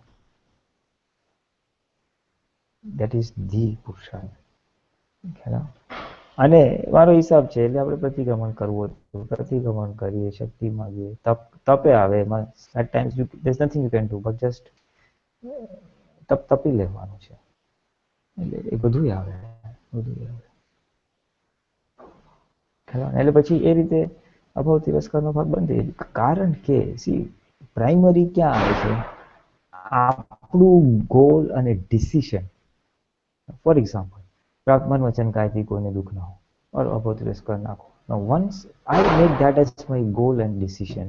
દેટ ઇઝ ધી પુરુષાર્થ. અને મારો હિસાબ છે એટલે આપણે પ્રતિક્રમણ કરવું હતું, પ્રતિક્રમણ કરીએ, શક્તિ માંગીએ, તપે આવે એમાં at times there's nothing you can do but just તપી લેવાનું છે. એટલે એ બધું આવે. એટલે પછી એ રીતે અભાવ તિરસ્કારનો ભાગ બંધ થઈ જાય. કારણ કે પ્રાઇમરી ક્યાં આવે છે? આપણું ગોલ અને ડિસિશન. ફોર એક્ઝામ્પલ, પ્રાગમન વચન કાયથી કોઈને દુઃખ ના હોય or અભાવ તિરસ્કાર નાખો. Now once I make that as my goal and decision,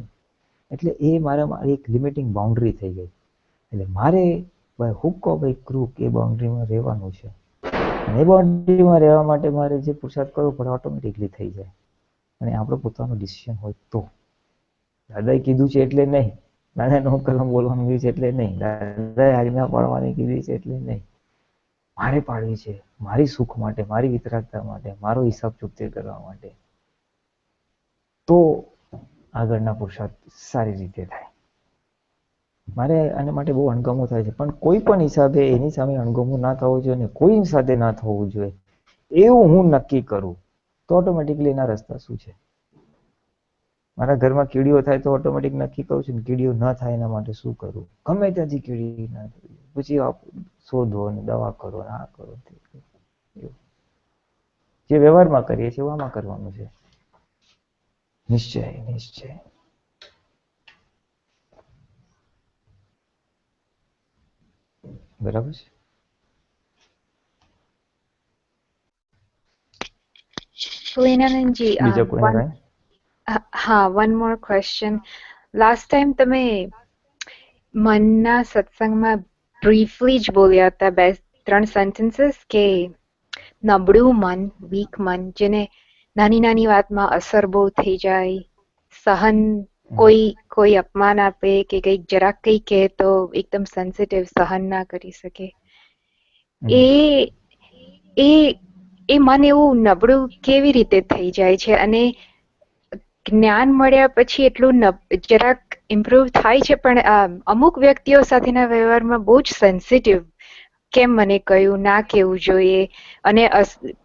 એટલે એ મારી એક લિમિટિંગ બાઉન્ડ્રી થઈ ગઈ. એટલે મારે by hook or by crook એ બાઉન્ડ્રીમાં રહેવાનું છે. અને એ બાઉન્ડ્રીમાં રહેવા માટે મારે જે પુરુષાર્થ કરવો પડે ઓટોમેટિકલી થઈ જાય. અને આપણો પોતાનો ડિસિશન હોય તો. દાદાએ કીધું છે એટલે નહીં, દાદાએ નો કલમ બોલવાનું કીધું છે એટલે નહીં, દાદાએ આજ્ઞા પાડવાની કીધી છે એટલે નહીં. મારે પાડવી છે મારી સુખ માટે, મારી વિતરાગતા માટે, મારો હિસાબ ચૂકતે કરવા માટે. તો આગળના પુરુષાર્થ સારી રીતે થાય. મારે આના માટે બહુ અણગમો થાય છે, પણ કોઈ પણ હિસાબે એની સામે અણગમો ના થવો જોઈએ અને કોઈ સાથે ના થવું જોઈએ એવું હું નક્કી કરું તો ઓટોમેટિકલી એના રસ્તા શું છે? મારા ઘરમાં કીડીઓ થાય તો ઓટોમેટિક નક્કી કરું છું કીડીઓ ન થાય એના માટે શું કરું. ગમે ત્યાંથી કીડી ના થાય પછી શોધો અને દવા કરો, આ કરો, તે કરો. જે વ્યવહારમાં કરીએ છીએ આમાં કરવાનું છે. નિશ્ચય. બરાબર છે. Pulinanandji, બીજા કોઈ કાંઈ? one more question. Last time તમે મનના સત્સંગમાં briefly જ બોલ્યા હતા 2-3 sentences કે નબળું મન, વીક મન, જેને નાની નાની વાતમાં અસર બહુ થઈ જાય, સહન કોઈ અપમાન આપે કે કંઈક જરાક કંઈ કહે તો એકદમ સેન્સિટિવ, સહન ના કરી શકે. એ મન એવું નબળું કેવી રીતે થઈ જાય છે? અને જ્ઞાન મળ્યા પછી એટલું જરાક ઇમ્પ્રુવ થાય છે, પણ અમુક વ્યક્તિઓ સાથેના વ્યવહારમાં બહુ જ સેન્સિટિવ. કેમ મને કહ્યું, ના કહેવું જોઈએ, અને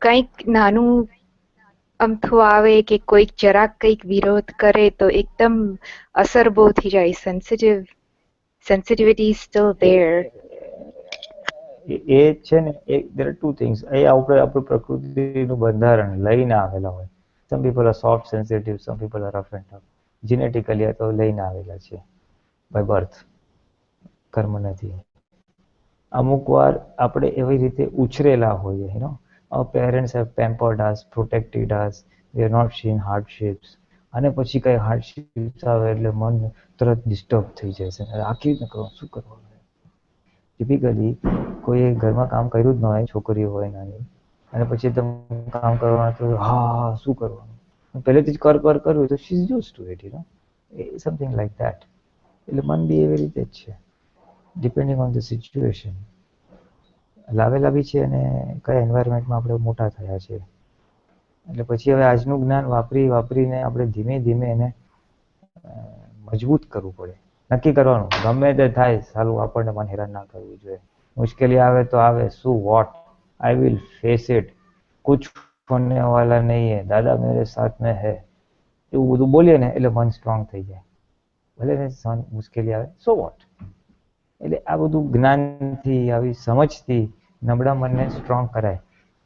કંઈક નાનું અમથું આવે કે કોઈક જરાક કંઈક વિરોધ કરે તો એકદમ અસર બહુ થઈ જાય. Sensitivity is still there. એ છે ને, there are two things. એ આપણું પ્રકૃતિનું બંધારણ લઈને આવેલા હોય. Some people are soft, sensitive, some people are rough and tough. Genetically તો લઈને આવેલા છે by birth, કર્મ નથી. અમુક વાર આપણે એવી રીતે ઉછરેલા હોઈએ, our parents have pampered us, protected us, we have not seen hardships. અને પછી કઈ hardships આવે એટલે મન તરત ડિસ્ટર્બ થઈ જાય છે. આ કેવી રીતે કરવાનું, શું કરવાનું? ટિપિકલી કોઈ ઘરમાં કામ કર્યું જ ન હોય, છોકરીઓ હોય નાની, અને પછી તમે કામ કરવાનું તો હા શું કરવાનું, પહેલેથી જ કર્યું તો she is used to it, something like that. એટલે મન બી એવી રીતે જ છે, ડિપેન્ડિંગ ઓન ધ સિચ્યુએશન. લાવેલા બી છે અને કયા એન્વાયરમેન્ટમાં આપણે મોટા થયા છે. એટલે પછી હવે આજનું જ્ઞાન વાપરીને આપણે ધીમે ધીમે એને મજબૂત કરવું પડે. નક્કી કરવાનું ગમે તે થાય સારું, આપણને મન હેરાન ના કરવું જોઈએ. મુશ્કેલી આવે તો આવે, શું what, I will face it, કુછ હોને વાલા નહીં હે, દાદા મેરે સાથ મેં હે, એવું બધું બોલીએ ને એટલે મન સ્ટ્રોંગ થઈ જાય. ભલે ને મુશ્કેલી આવે, સો વોટ. એટલે આ બધું જ્ઞાનથી, આવી સમજથી નબળા મનને સ્ટ્રોંગ કરાય.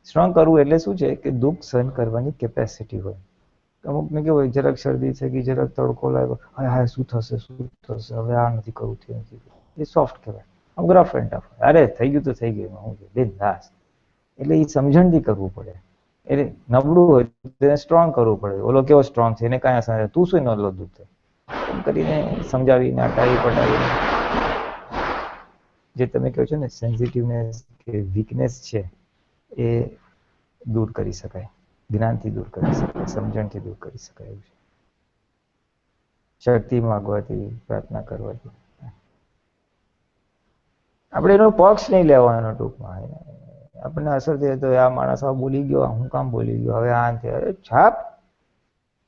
સ્ટ્રોંગ કરવું એટલે શું છે કે દુઃખ સહન કરવાની કેપેસિટી હોય. અમુકને કેવું હોય, જરાક શરદી થઈ ગઈ, જરાક તડકો લાગ્યો, હા શું થશે, હવે આ નથી કરવું, તે નથી કરવું, એ સોફ્ટ કહેવાય. આમ રફ એન્ડ ટફ, અરે થઈ ગયું તો થઈ ગયું, હું બિંદાસ. એટલે એ સમજણથી કરવું પડે. એટલે નબળું હોય તેને સ્ટ્રોંગ કરવું પડે. ઓલો કેવો સ્ટ્રોંગ છે એને કાંઈ અસર, તું શું નલો દુઃખ થાય એમ કરીને સમજાવીને અટાવી પટાવીને જે તમે કહો છો ને સેન્સિટિવનેસ કે વીકનેસ છે એ દૂર કરી શકાય. જ્ઞાનથી દૂર કરી શકાય, સમજણથી દૂર કરી શકાય એવું છે. શક્તિ માગવાથી, પ્રાર્થના કરવાથી. આપણે એનો પક્ષ નહીં લેવાનો ટૂંકમાં. આપણને અસર થઈ તો આ માણસ આ બોલી ગયો, હું કામ બોલી ગયો, હવે આ અરે છાપ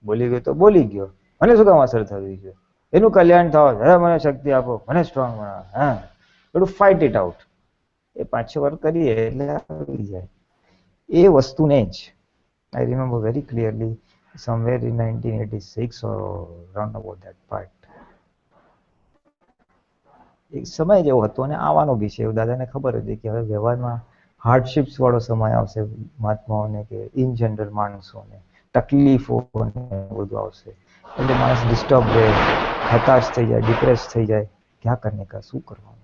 બોલી ગયો તો બોલી ગયો, મને શું કામ અસર થવી છે, એનું કલ્યાણ થવા, હવે મને શક્તિ આપો, મને સ્ટ્રોંગ બનાવો. હા, થોડું ફાઇટ ઇટ આઉટ. એ 5-6 વાર કરીએ એટલે આવી જાય એ વસ્તુને જ. I remember very clearly somewhere in 1986 or round about that part. એક સમય જેવો હતો અને આવવાનો બી છે એવું દાદાને ખબર હતી કે હવે વ્યવહારમાં હાર્ડશિપ્સ વાળો સમય આવશે મહાત્માઓને કે ઇન જનરલ માણસોને તકલીફો બધું આવશે એટલે માણસ ડિસ્ટર્બ રહે, હતાશ થઈ જાય, ડિપ્રેસ થઈ જાય, ક્યાં કરને કા, શું કરવાનું.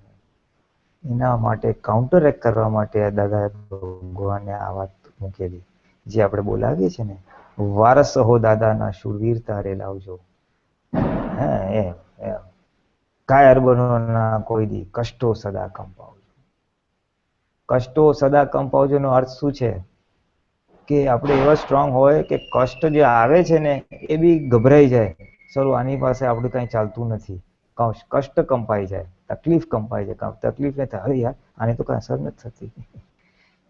એના માટે કાઉન્ટર એક્ટ કરવા માટે દાદાએ ભગવાને આ વાત મૂકેલી જે આપણે બોલાવીએ છીએ ને, વારસ હો દાદાના શૂરવીર તારે લાવજો. હા, એમ કાયર બનો ના કોઈ દી, કષ્ટો સદા કંપાવજો. કષ્ટો સદા કંપાવજો નો અર્થ શું છે કે આપણે એવા સ્ટ્રોંગ હોય કે કષ્ટ જે આવે છે ને એ બી ગભરાઈ જાય, ચલો આની પાસે આપણું કઈ ચાલતું નથી, કષ્ટ કંપાઈ જાય, તકલીફ કંપાઈ જાય, તકલીફ ને થાય, અરે યાર આને તો કઈ અસર નથી થતી.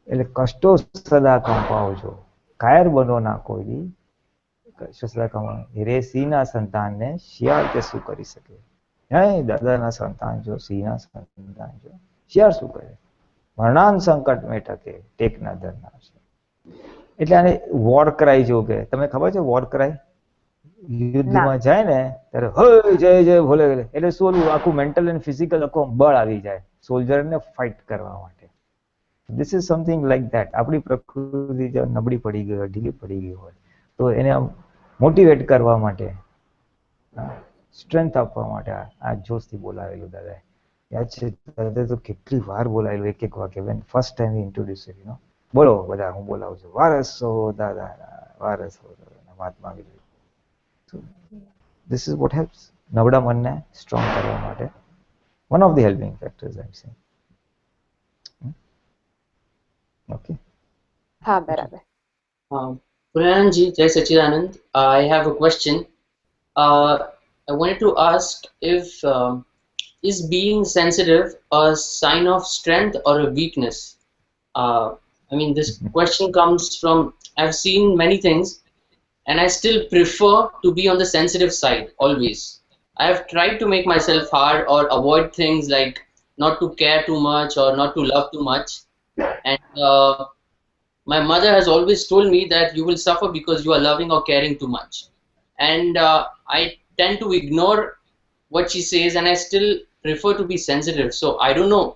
એટલે કષ્ટો સદા કંપાવજો, કાયર બનો ના કોઈ દી, કષ્ટો સદા કંપાવજો. રે સિંહના સંતાનને શિયાળ કે શું કરી શકે? હે દાદાના સંતાન જો, સિંહના સંતાન જો, શિયાળ શું કરે? મરણાન સંકટ મેં ટકે ટેકના ધરના છે. એટલે આને વોર ક્રાય જેવું કે, તમને ખબર છે વોર ક્રાય? યુદ્ધમાં જાય ને ત્યારે હે જય જય ભોલે ગયેલે, એટલે શું આખું મેન્ટલ અને ફિઝિકલ આખું બળ આવી જાય સોલ્જરને ફાઇટ કરવા માટે. This is something like that. આપણી પ્રકૃતિ જો નબળી પડી ગઈ હોય, ઢીલી પડી ગઈ હોય, તો એને મોટિવેટ કરવા માટે, સ્ટ્રેન્થ આપવા માટે આ જોશથી બોલાવેલું દાદાએ. યાદ છે દાદા તો કેટલી વાર બોલાવેલું એક એક વાક્ય. When first time introduce you know, બોલો બધા, હું બોલાવું છું, વારસ હો દાદા, વારસ હો દાદા, મહાત્મા વિજય. This is what helps નબળા મનને સ્ટ્રોંગ કરવા માટે. One of the helping factors I'm saying. Okay. હા, બરાબર. Pulinanandji, Jai Sachidanand, I have a question. I wanted to ask if is being sensitive a sign of strength or a weakness? I mean, this question comes from, I've seen many things and I still prefer to be on the sensitive side always. I have tried to make myself hard or avoid things like not to care too much or not to love too much. And my mother has always told me that you will suffer because you are loving or caring too much. And I tend to ignore what she says and I still prefer to be sensitive. So I don't know.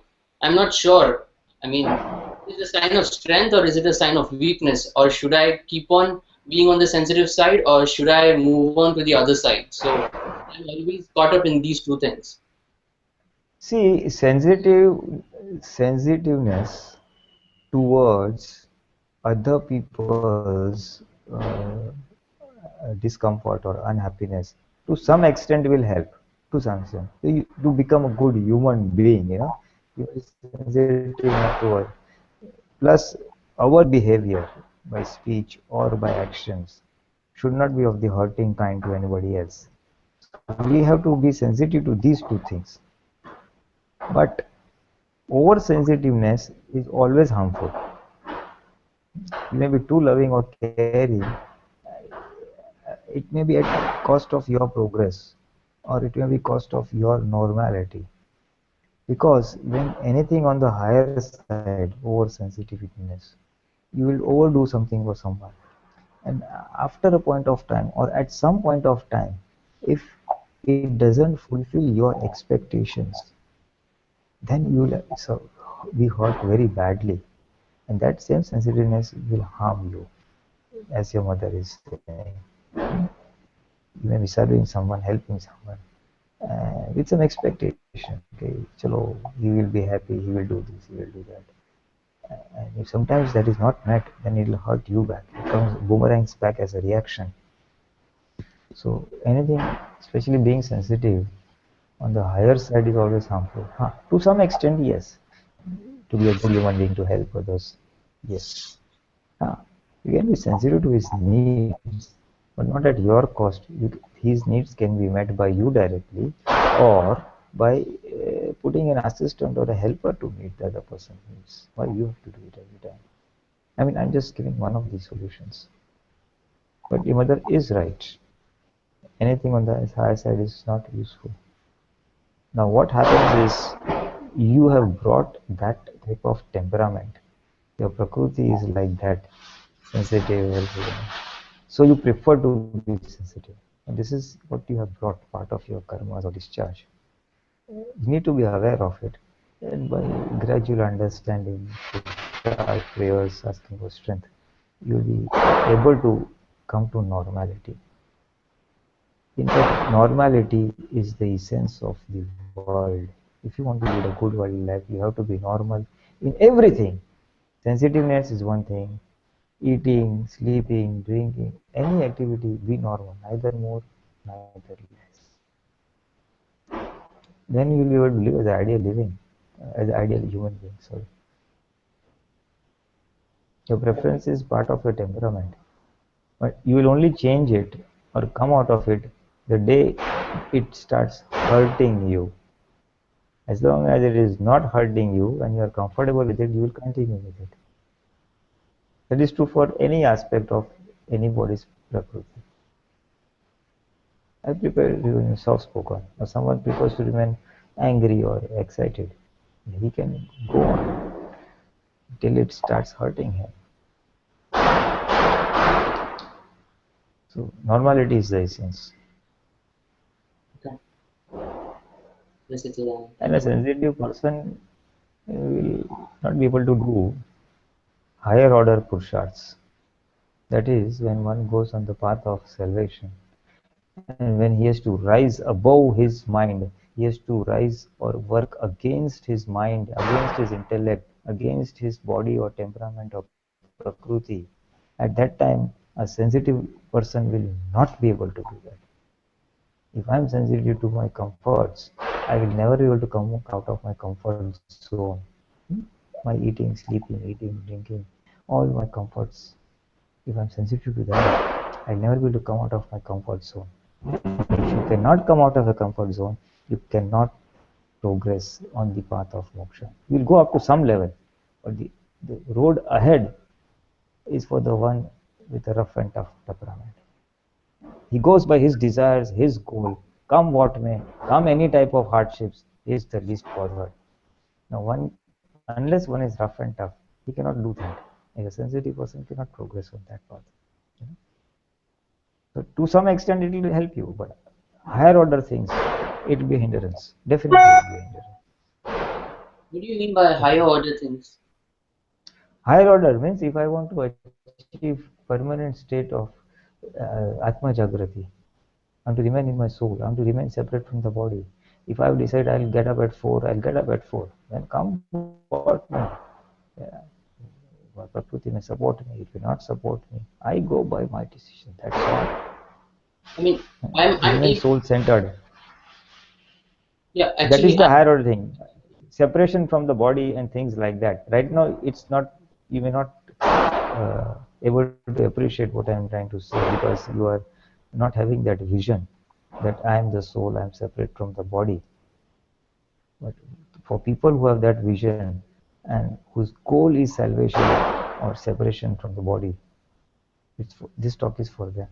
I'm not sure. I mean, is it a sign of strength or is it a sign of weakness? Or should I keep on being on the sensitive side or should I move on to the other side? So I'm always caught up in these two things. See, sensitiveness towards other people's discomfort or unhappiness to some extent will help. To some extent, to become a good human being, you know, you are sensitive toward. Plus, our behavior by speech or by actions should not be of the hurting kind to anybody else. We have to be sensitive to these two things. But oversensitiveness is always harmful. You may be too loving or caring. It may be at cost of your progress or it may be cost of your normality. Because when anything on the higher side, oversensitiveness, you will overdo something for someone. And after a point of time or at some point of time, if it doesn't fulfill your expectations, then you will be hurt very badly. And that same sensitiveness will harm you, as your mother is saying. You may be serving someone, helping someone with some expectation. Okay, chalo, he will be happy, he will do this, he will do that. And if sometimes that is not met, then it will hurt you back. It comes boomerangs back as a reaction. So anything, especially being sensitive on the higher side, is always harmful. To some extent, yes. To be a good human being, to help others, yes. You can be sensitive to his needs, but not at your cost. His needs can be met by you directly, or by putting an assistant or a helper to meet the other person's needs. Why you have to do it every time? I mean, I'm just giving one of these solutions. But your mother is right. Anything on the higher side is not useful. Now what happens is you have brought that type of temperament. Your prakriti is like that, sensitive. So you prefer to be sensitive. And this is what you have brought, part of your karmas or discharge. You need to be aware of it. And by gradual understanding, prayers, asking for strength, you'll be able to come to normality. In fact, normality is the essence of the world. If you want to lead a good worldly life, you have to be normal in everything. Sensitiveness is one thing. Eating, sleeping, drinking, any activity, be normal, neither more, neither less. Then you will be able to live as ideal living, as ideal human being. Sorry. Your preference is part of your temperament, but you will only change it or come out of it the day it starts hurting you. As long as it is not hurting you and you are comfortable with it, you will continue with it. That is true for any aspect of anybody's prakriti. I prepare you soft spoken, or someone prefers to remain angry or excited. He can go on till it starts hurting him. So normality is the essence. Okay. And a sensitive person will not be able to do higher order purusharths. That is, when one goes on the path of salvation, and when he has to rise above his mind, he has to rise or work against his mind, against his intellect, against his body or temperament or prakriti. At that time, a sensitive person will not be able to do that. If I am sensitive to my comforts, I will never be able to come out of my comfort zone. My eating, sleeping, drinking, all my comforts. If I am sensitive to that, I will never be able to come out of my comfort zone. If you cannot come out of a comfort zone, you cannot progress on the path of moksha. You will go up to some level, but the road ahead is for the one with a rough and tough temperament. He goes by his desires, his goal. Come what may, come any type of hardships, he is the least bothered. Now, unless one is rough and tough, he cannot do that. A sensitive person cannot progress on that path. So to some extent it will help you, but higher order things, it will be a hindrance. Definitely it will be a hindrance. What do you mean by higher order things? Higher order means if I want to achieve permanent state of Atma Jagrati, I want to remain in my soul, I want to remain separate from the body. If I have decided I will get up at 4, I will get up at 4. Then come what may. Prakriti may support me, it will not support me. I go by my decision, that's all. I mean, I'm soul-centered. Yeah, actually, that is the higher order thing. Separation from the body and things like that. Right now, it's not. You may not able to appreciate what I am trying to say because you are not having that vision that I am the soul, I am separate from the body. But for people who have that vision and whose goal is salvation or separation from the body, this talk is for them.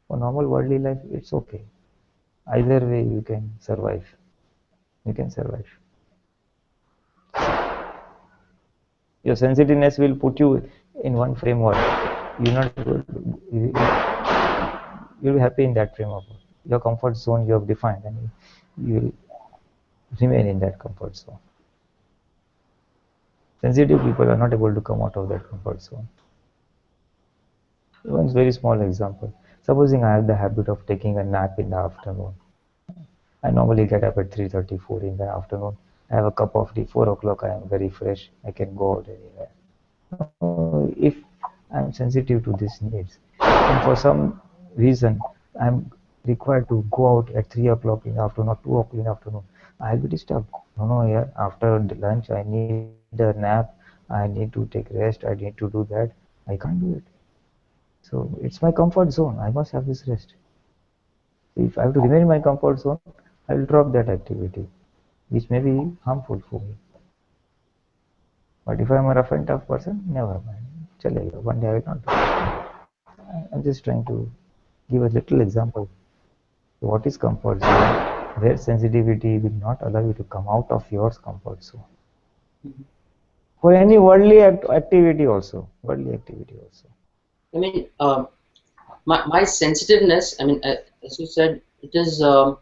For normal worldly life, it's okay. Either way, you can survive. You can survive. Your sensitiveness will put you in one framework. You'll be happy in that framework. Your comfort zone you have defined, and you will remain in that comfort zone. Sensitive people are not able to come out of that comfort zone. One very small example. Supposing I have the habit of taking a nap in the afternoon. I normally get up at 3:34 in the afternoon. I have a cup of tea, 4 o'clock, I am very fresh. I can go out anywhere. If I am sensitive to these needs, and for some reason I am required to go out at 3 o'clock in the afternoon or 2 o'clock in the afternoon, I will be disturbed. No, yeah, after lunch I need a nap, I need to take rest, I need to do that. I can't do it. So it's my comfort zone. I must have this rest. If I have to remain in my comfort zone, I will drop that activity. which may be harmful for me. But if I'm a rough and tough person, never mind. Chalega, one day I will not do it. I'm just trying to give a little example. What is comfort zone? Where sensitivity will not allow you to come out of your comfort zone. For any worldly activity also. Worldly activity also. I mean, my sensitiveness, I mean, as you said, it is, how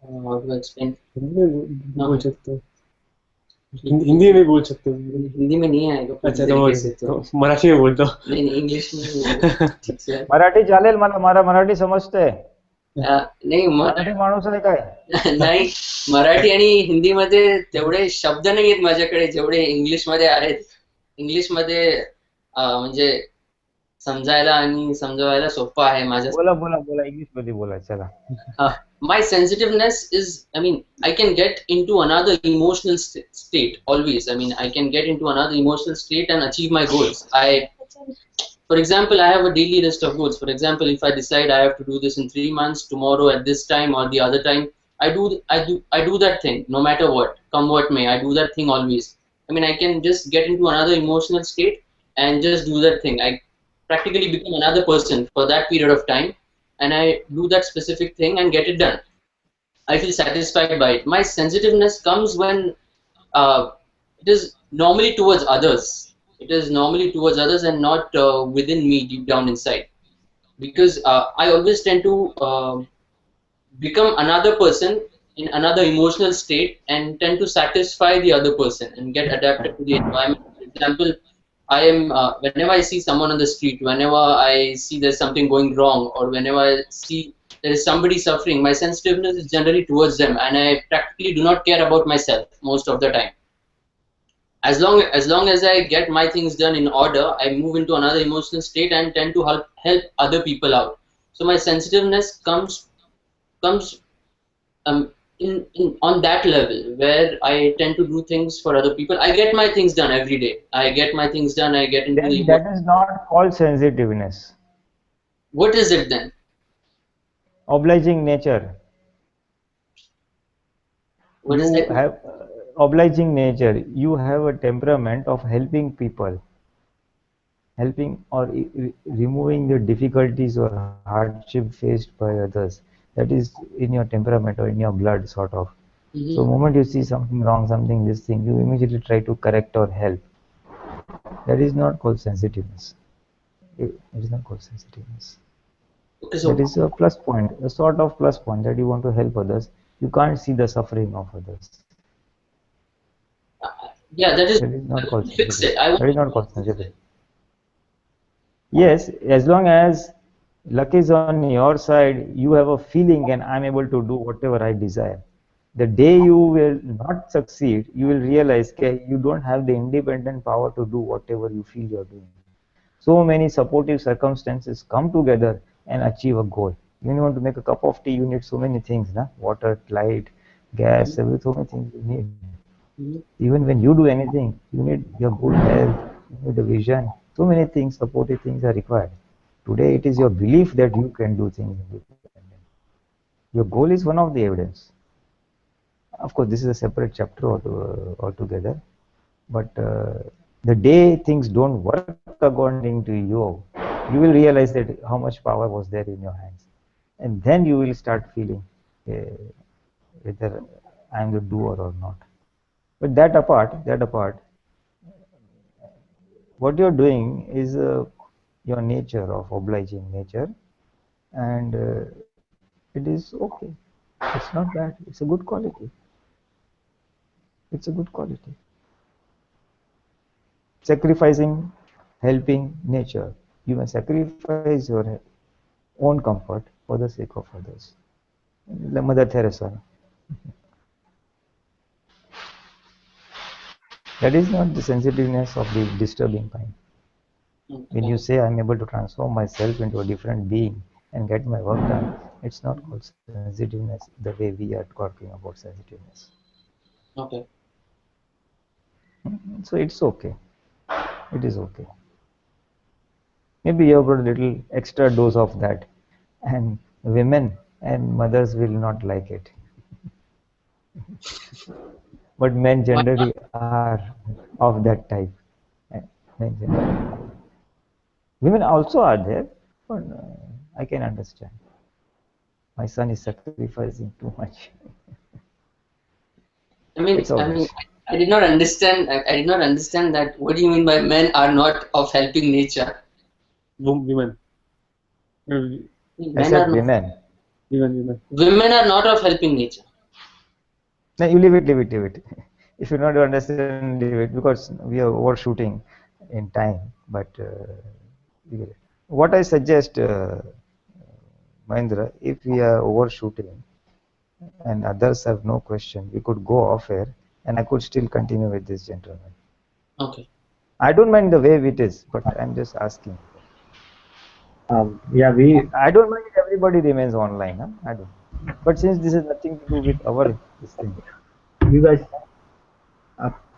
to explain? बोल सकते हो हिंदी में बोल सकते हो हिंदी में नहीं आएगा अच्छा तो मराठी में बोल दो नहीं इंग्लिश में ठीक से मराठी चालेल मला मराठी समजते नाही मराठी माणूस आहे काय नाही मराठी आणि हिंदीमध्ये तेवढे शब्द नाही आहेत माझ्याकडे जेवढे इंग्लिश मध्ये आहेत इंग्लिश मध्ये म्हणजे समजायला आणि समजवायला सोपं आहे माझ्या बोला इंग्लिश मध्ये बोला चला my sensitiveness is, I mean, I can get into another emotional state always. I mean, I can get into another emotional state and achieve my goals. For example, I have a daily list of goals. For example, if I decide I have to do this in 3 months, tomorrow at this time or the other time, I do that thing no matter what, come what may. I do that thing always. I mean, I can just get into another emotional state and just do that thing. I practically become another person for that period of time. And I do that specific thing and get it done. I feel satisfied by it. My sensitiveness comes when it is normally towards others. It is normally towards others and not within me deep down inside. Because I always tend to become another person in another emotional state and tend to satisfy the other person and get adapted to the environment. For example, I am whenever I see someone on the street, whenever I see there's something going wrong, or whenever I see there is somebody suffering, my sensitiveness is generally towards them, and I practically do not care about myself most of the time. As long as I get my things done in order, I move into another emotional state and tend to help other people out. So my sensitiveness comes on that level where I tend to do things for other people. I get my things done every day. I get my things done. I get into the that is not called sensitiveness. What is it then? Obliging nature. What is that? Have obliging nature. You have a temperament of helping people, helping or removing the difficulties or hardship faced by others. That is in your temperament or in your blood, sort of. So the moment you see something wrong, this thing, you immediately try to correct or help. That is not called sensitiveness. It is not called sensitiveness. Okay, so that is a plus point, a sort of plus point, that you want to help others. You can't see the suffering of others. Yeah, that is not called fix it. That is not called sensitive. Yes, as long as luck is on your side, you have a feeling and I'm able to do whatever I desire. The day you will not succeed, you will realize that you don't have the independent power to do whatever you feel you're doing. So many supportive circumstances come together and achieve a goal. When you want to make a cup of tea, you need so many things, na? Water, light, gas, so many things you need. Even when you do anything, you need your good health, you need a vision. So many things, supportive things are required. Today it is your belief that you can do things independently. Your goal is one of the evidence. Of course, this is a separate chapter altogether. But the day things don't work according to you, you will realize that how much power was there in your hands. And then you will start feeling whether I am the doer or not. But that apart, what you're doing is your nature of obliging nature, and it is okay. It's not bad. It's a good quality. It's a good quality. Sacrificing, helping nature. You may sacrifice your own comfort for the sake of others. Like Mother Teresa. That is not the sensitiveness of the disturbing kind. When you say I'm able to transform myself into a different being and get my work done, it's not called sensitiveness the way we are talking about sensitiveness. Okay. So it's okay. It is okay. Maybe you have got a little extra dose of that, and women and mothers will not like it. But men generally are of that type. Men generally. Women also are there, but I can understand. My son is sacrificing too much. It's all right. I did not understand. I did not understand that. What do you mean by men are not of helping nature? Women. I Men said are not. women. Women. Women are not of helping nature. No, you leave it. If you not understand, leave it, because we are overshooting in time. But what I suggest, Mahendra, if we are overshooting and others have no question, we could go off air and I could still continue with this gentleman. Okay. I don't mind the way it is, but I'm just asking. Yeah, I don't mind if everybody remains online. Huh? I don't. But since this has nothing to do with our this thing. you guys,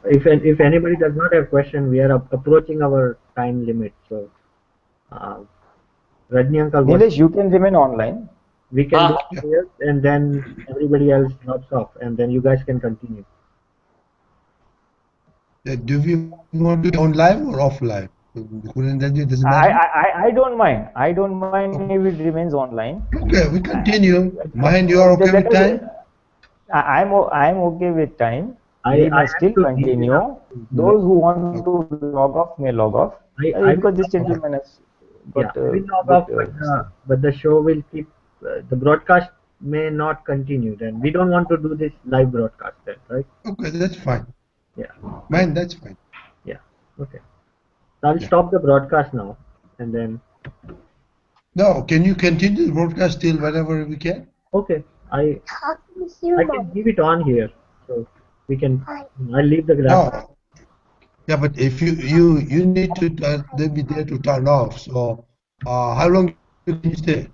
if anybody does not have question, we are approaching our time limit. So, Rajni uncle, Nilesh, you can remain online. we can do here, and then everybody else drops off, and then you guys can continue. Do we want to be on live or off live? Pulinanandji, does it matter? I don't mind. I don't mind if it remains online. Okay, we continue. Mind you are okay with time? I'm okay with time. We may I still continue. Those who want to log off may log off. Because this gentleman has got. We log off, but the show will keep. The broadcast may not continue. Then we don't want to do this live broadcast. Then, right? Okay, that's fine. Yeah. Mine, that's fine. Yeah. Okay. So I'll stop the broadcast now, and then. No, can you continue the broadcast till whenever we can? Okay. I can leave it on here, so we can. I'll leave the graph. No. Yeah, but if you need to then be there to turn off. So how long can you stay?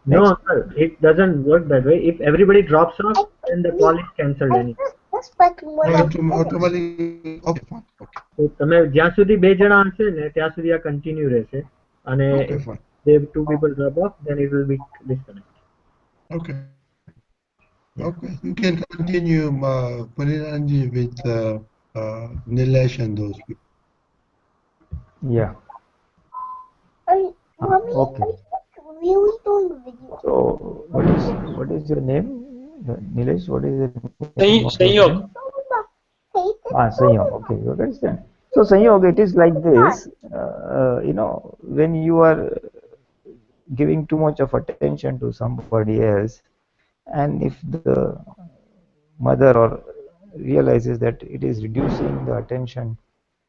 No, sir, it doesn't work that way. If everybody drops off, then the call is cancelled anyway. Automatically. Okay, fine. Okay. So તમે જ્યાં સુધી બે જણા હશે ને ત્યાં સુધી આ કન્ટિન્યુ રહેશે અને if two people drop off, then it will be disconnected. Okay. Okay, you can continue, Pulinanandji, with Nilesh and those people. Yeah. Okay. So, what is your name, Nilesh? What is it? Sanyog. Sanyog. Okay, you understand. So, Sanyog, it is like this. When you are giving too much of attention to somebody else, and if the mother or realizes that it is reducing the attention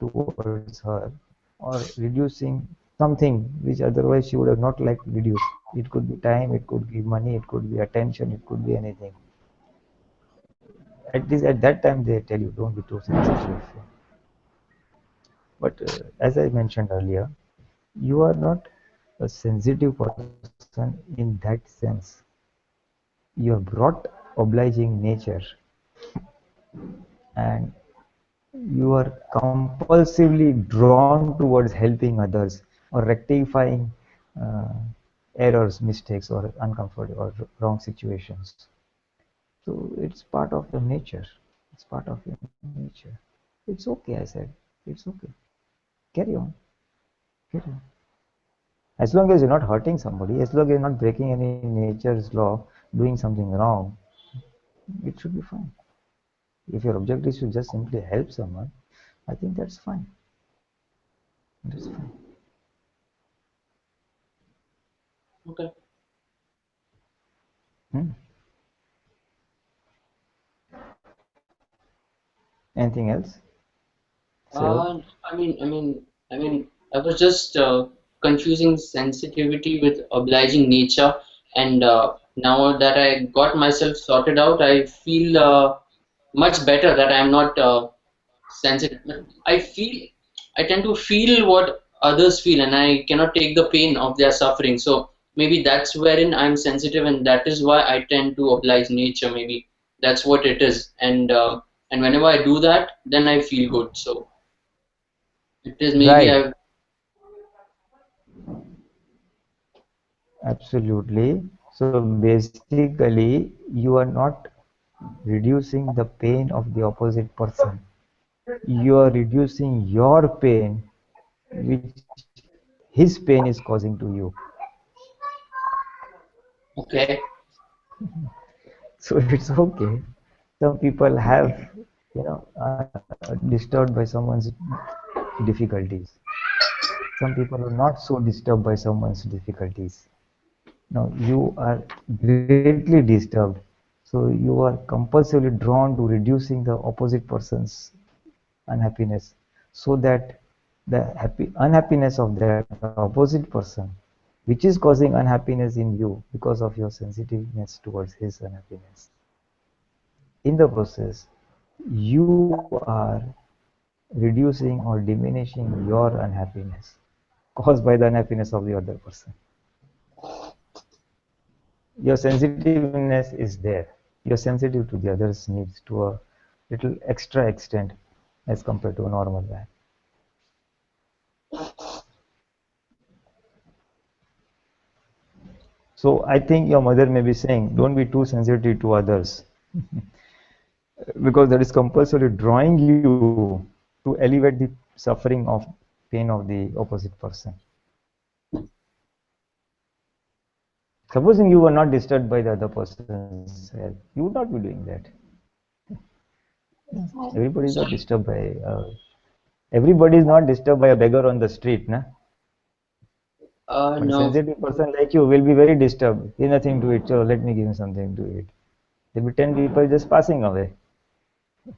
towards her, or reducing something which otherwise she would have not liked to reduce. It could be time, it could be money, it could be attention, it could be anything. At least at that time they tell you, don't be too sensitive. But as I mentioned earlier, you are not a sensitive person in that sense. You have brought obliging nature, and you are compulsively drawn towards helping others or rectifying errors, mistakes, or uncomfortable or wrong situations. So it's part of your nature. It's part of your nature. It's okay, I said. It's okay. Carry on. Carry on. As long as you're not hurting somebody, as long as you're not breaking any nature's law, doing something wrong, it should be fine. If your objective is to just simply help someone, I think that's fine. That's fine. Okay. Anything else? I was just confusing sensitivity with obliging nature, and now that I got myself sorted out, I feel much better that I'm not sensitive. I tend to feel what others feel, and I cannot take the pain of their suffering. So maybe that's wherein I'm sensitive, and that is why I tend to oblige nature. Maybe that's what it is, and whenever I do that, then I feel good. So it is maybe right. Absolutely. So basically, you are not reducing the pain of the opposite person. You are reducing your pain, which his pain is causing to you. Okay. So it's okay. Some people have, disturbed by someone's difficulties. Some people are not so disturbed by someone's difficulties. Now you are greatly disturbed, so you are compulsively drawn to reducing the opposite person's unhappiness, so that the unhappiness of that opposite person, which is causing unhappiness in you because of your sensitiveness towards his unhappiness, in the process you are reducing or diminishing your unhappiness caused by the unhappiness of the other person. Your sensitiveness is there. You're sensitive to the other's needs to a little extra extent as compared to a normal man. So I think your mother may be saying, don't be too sensitive to others, because that is compulsorily drawing you to elevate the suffering of pain of the opposite person. Supposing you were not disturbed by the other person's health, you would not be doing that. Everybody is not disturbed by. Everybody is not disturbed by a beggar on the street, na? But a No. sensitive person like you will be very disturbed. He has nothing to eat, so let me give him something to eat. There will be 10 people just passing away. I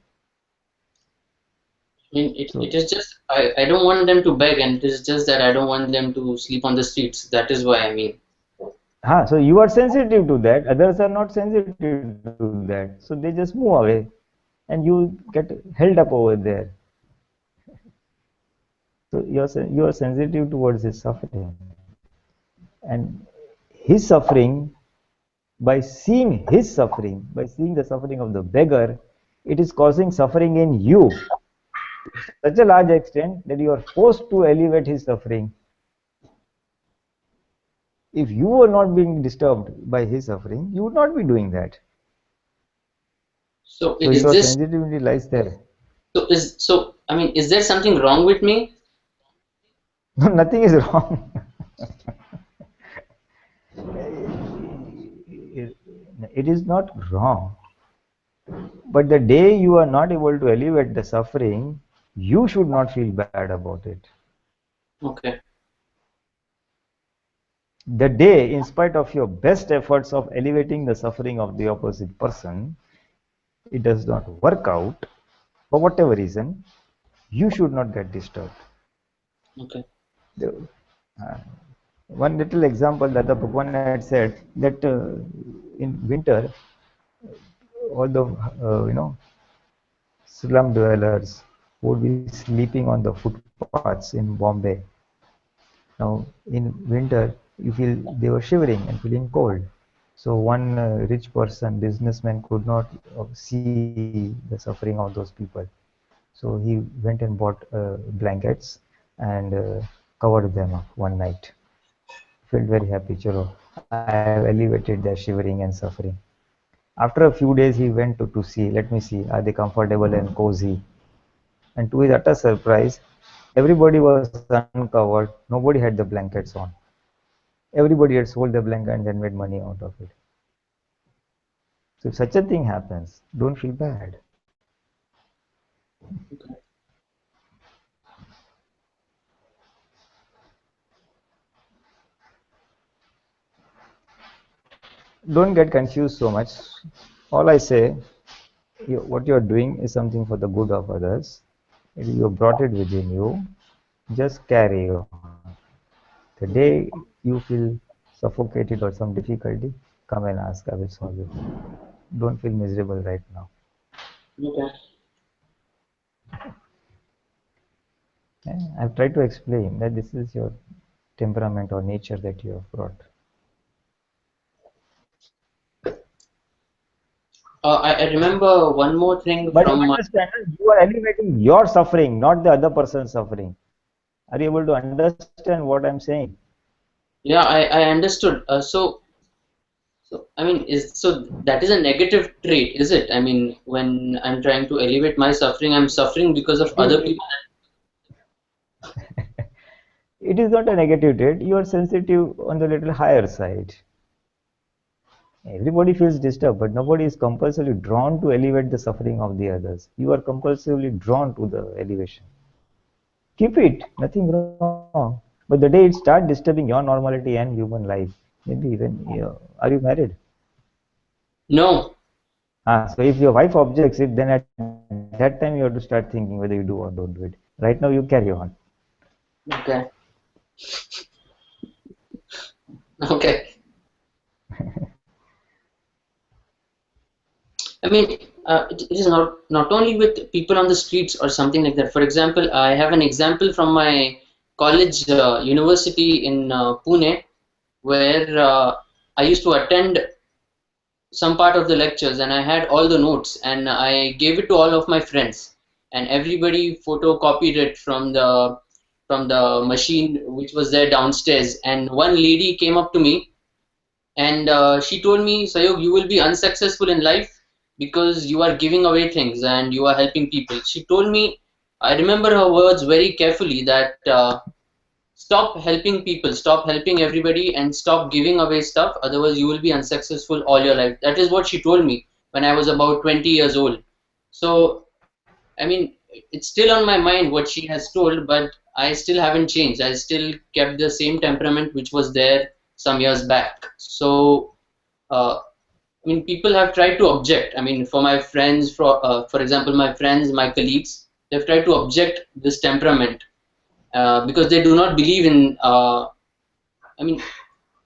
mean, it is just, I don't want them to beg, and it is just that I don't want them to sleep on the streets. That is why, I mean. So you are sensitive to that, others are not sensitive to that. So they just move away and you get held up over there. So you are sensitive towards his suffering. And his suffering, by seeing his suffering, by seeing the suffering of the beggar, it is causing suffering in you to such a large extent that you are forced to elevate his suffering. If you were not being disturbed by his suffering, you would not be doing that. So your this sensitivity lies there. So I mean, is there something wrong with me? No, nothing is wrong. It is not wrong. But the day you are not able to elevate the suffering, you should not feel bad about it. Okay. The day, in spite of your best efforts of elevating the suffering of the opposite person, it does not work out, for whatever reason, you should not get disturbed. Okay. One little example that the Bhagwan had said, that in winter, all the slum dwellers would be sleeping on the footpaths in Bombay. Now in winter, you feel they were shivering and feeling cold. So one rich person, businessman, could not see the suffering of those people. So he went and bought blankets and covered them up one night. Felt very happy. Chalo, I have elevated their shivering and suffering. After a few days, he went to see, let me see, are they comfortable and cozy? And to his utter surprise, everybody was uncovered. Nobody had the blankets on. Everybody had sold the blankets and made money out of it. So if such a thing happens, don't feel bad. Okay. Don't get confused so much. All I say, what you are doing is something for the good of others. You have brought it within you. Just carry on. The day you feel suffocated or some difficulty, come and ask. I will solve it. Don't feel miserable right now. Okay. I've tried to explain that this is your temperament or nature that you have brought. I remember one more thing But from you understand, you are elevating your suffering, not the other person's suffering. Are you able to understand what I'm saying? Yeah, I understood. So So I mean, that is a negative trait, is it? I mean, when I'm trying to elevate my suffering, I'm suffering because of other It, people. it is not a negative trait. You are sensitive on the little higher side. Everybody feels disturbed, but nobody is compulsively drawn to elevate the suffering of the others. You are compulsively drawn to the elevation. Keep it, nothing wrong. But the day it starts disturbing your normality and human life, maybe even, are you married? No. So if your wife objects it, then at that time you have to start thinking whether you do or don't do it. Right now you carry on. Okay. Okay. I mean, it is not only with people on the streets or something like that. For example, I have an example from my college university in Pune, where I used to attend some part of the lectures, and I had all the notes, and I gave it to all of my friends, and everybody photocopied it from the machine which was there downstairs. And one lady came up to me, and she told me, Sayog, you will be unsuccessful in life because you are giving away things and you are helping people. She told me, I remember her words very carefully, that stop helping people, stop helping everybody, and stop giving away stuff. Otherwise, you will be unsuccessful all your life. That is what she told me when I was about 20 years old. So, I mean, it's still on my mind what she has told, but I still haven't changed. I still kept the same temperament which was there some years back. So, I mean, people have tried to object. I mean, for my friends, for example, my friends, my colleagues, they've tried to object this temperament because they do not believe in. I mean,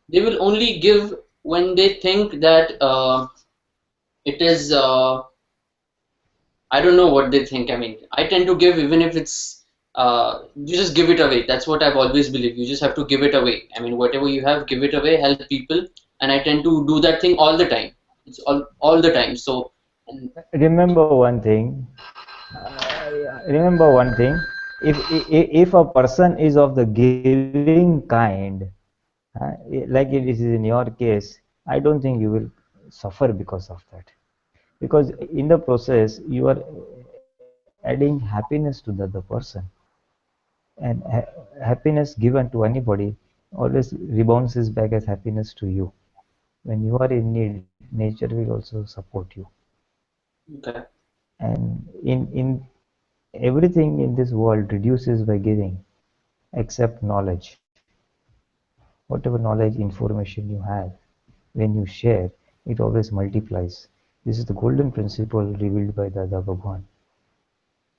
they will only give when they think that it is. I don't know what they think. I mean, I tend to give even if it's. You just give it away. That's what I've always believed. You just have to give it away. I mean, whatever you have, give it away, help people, and I tend to do that thing all the time. It's all the time. So, and Remember one thing. Remember one thing. If a person is of the giving kind, like it is in your case, I don't think you will suffer because of that. Because in the process, you are adding happiness to the other person, and happiness given to anybody always rebounds back as happiness to you. When you are in need, nature will also support you. okay. And in everything in this world reduces by giving, except knowledge. Whatever knowledge, information you have, when you share, it always multiplies. This is the golden principle revealed by Dada Bhagwan.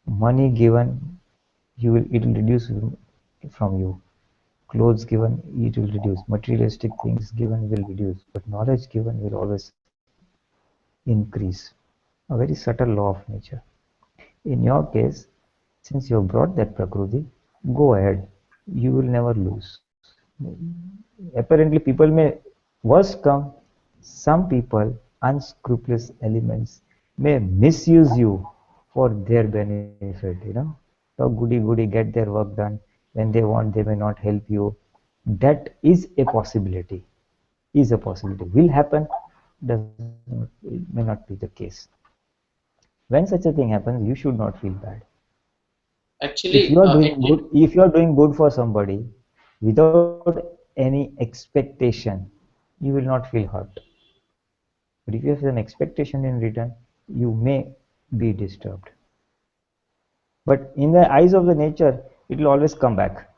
Money given, it will reduce from you. Clothes given, it will reduce. Materialistic things given will reduce. But knowledge given will always increase. A very subtle law of nature. In your case, since you have brought that Prakriti, go ahead. You will never lose. Apparently, people may worst come. Some people, unscrupulous elements, may misuse you for their benefit. Talk goody, get their work done. When they want, they may not help you. That is a possibility. Will happen. Does not, it may not be the case. When such a thing happens, you should not feel bad. Actually, If you are doing good for somebody without any expectation, you will not feel hurt. But if you have an expectation in return, you may be disturbed. But in the eyes of the nature, it will always come back.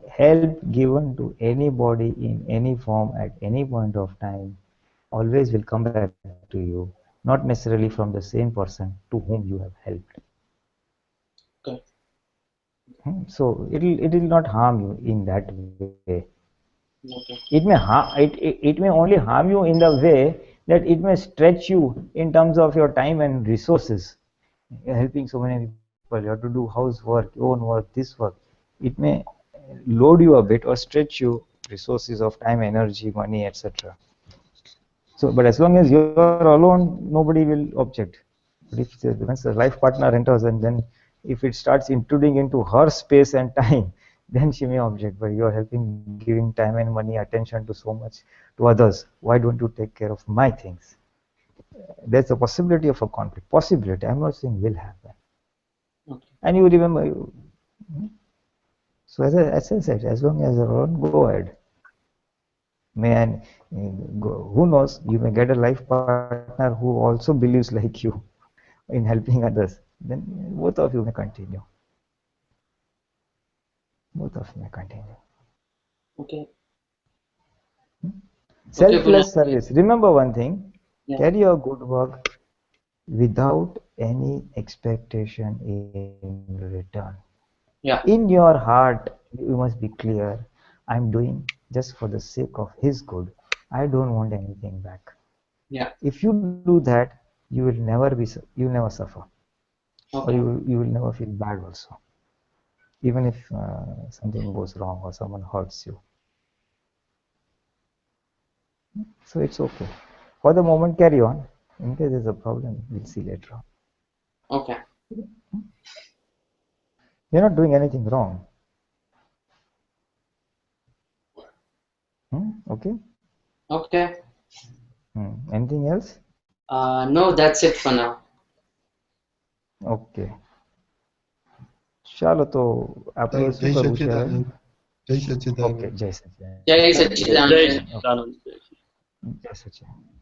Help given to anybody in any form at any point of time always will come back to you, not necessarily from the same person to whom you have helped. okay. So it will not harm you in that way. Okay. It may only harm you in the way that it may stretch you in terms of your time and resources. You're helping so many people, you have to do housework, own work, this work. It may load you a bit or stretch you resources of time, energy, money, etc. So, but as long as you're alone, nobody will object. But once the life partner enters, and then if it starts intruding into her space and time, then she may object, but you are helping, giving time and money, attention to so much to others. Why don't you take care of my things? There's a possibility of a conflict. Possibility. I'm not saying will happen. Okay. And you remember, so as I said, as long as you're on, go ahead. Man, who knows? You may get a life partner who also believes like you in helping others. Then both of you may continue. Both of you may continue. Okay. Selfless service. Remember one thing. Yeah. Carry your good work without any expectation in return. Yeah. In your heart, you must be clear. I'm doing just for the sake of his good. I don't want anything back. Yeah. If you do that, you will never suffer, or Okay. you will never feel bad also, even if something goes wrong or someone hurts you. So it's okay. For the moment, carry on. In case there's a problem, we'll see later on. Okay. You're not doing anything wrong. Okay. Okay. Anything else? No, that's it for now. Okay ચાલો તો આપણે જય શું કરવું છે હવે? સચ્ચિદાનંદ. જય સચ્ચિદાનંદ. Okay જય સચિદાનંદ. Jai જય Satchidanand. સચ્ચિદાનંદ. જય સચિદાનંદ.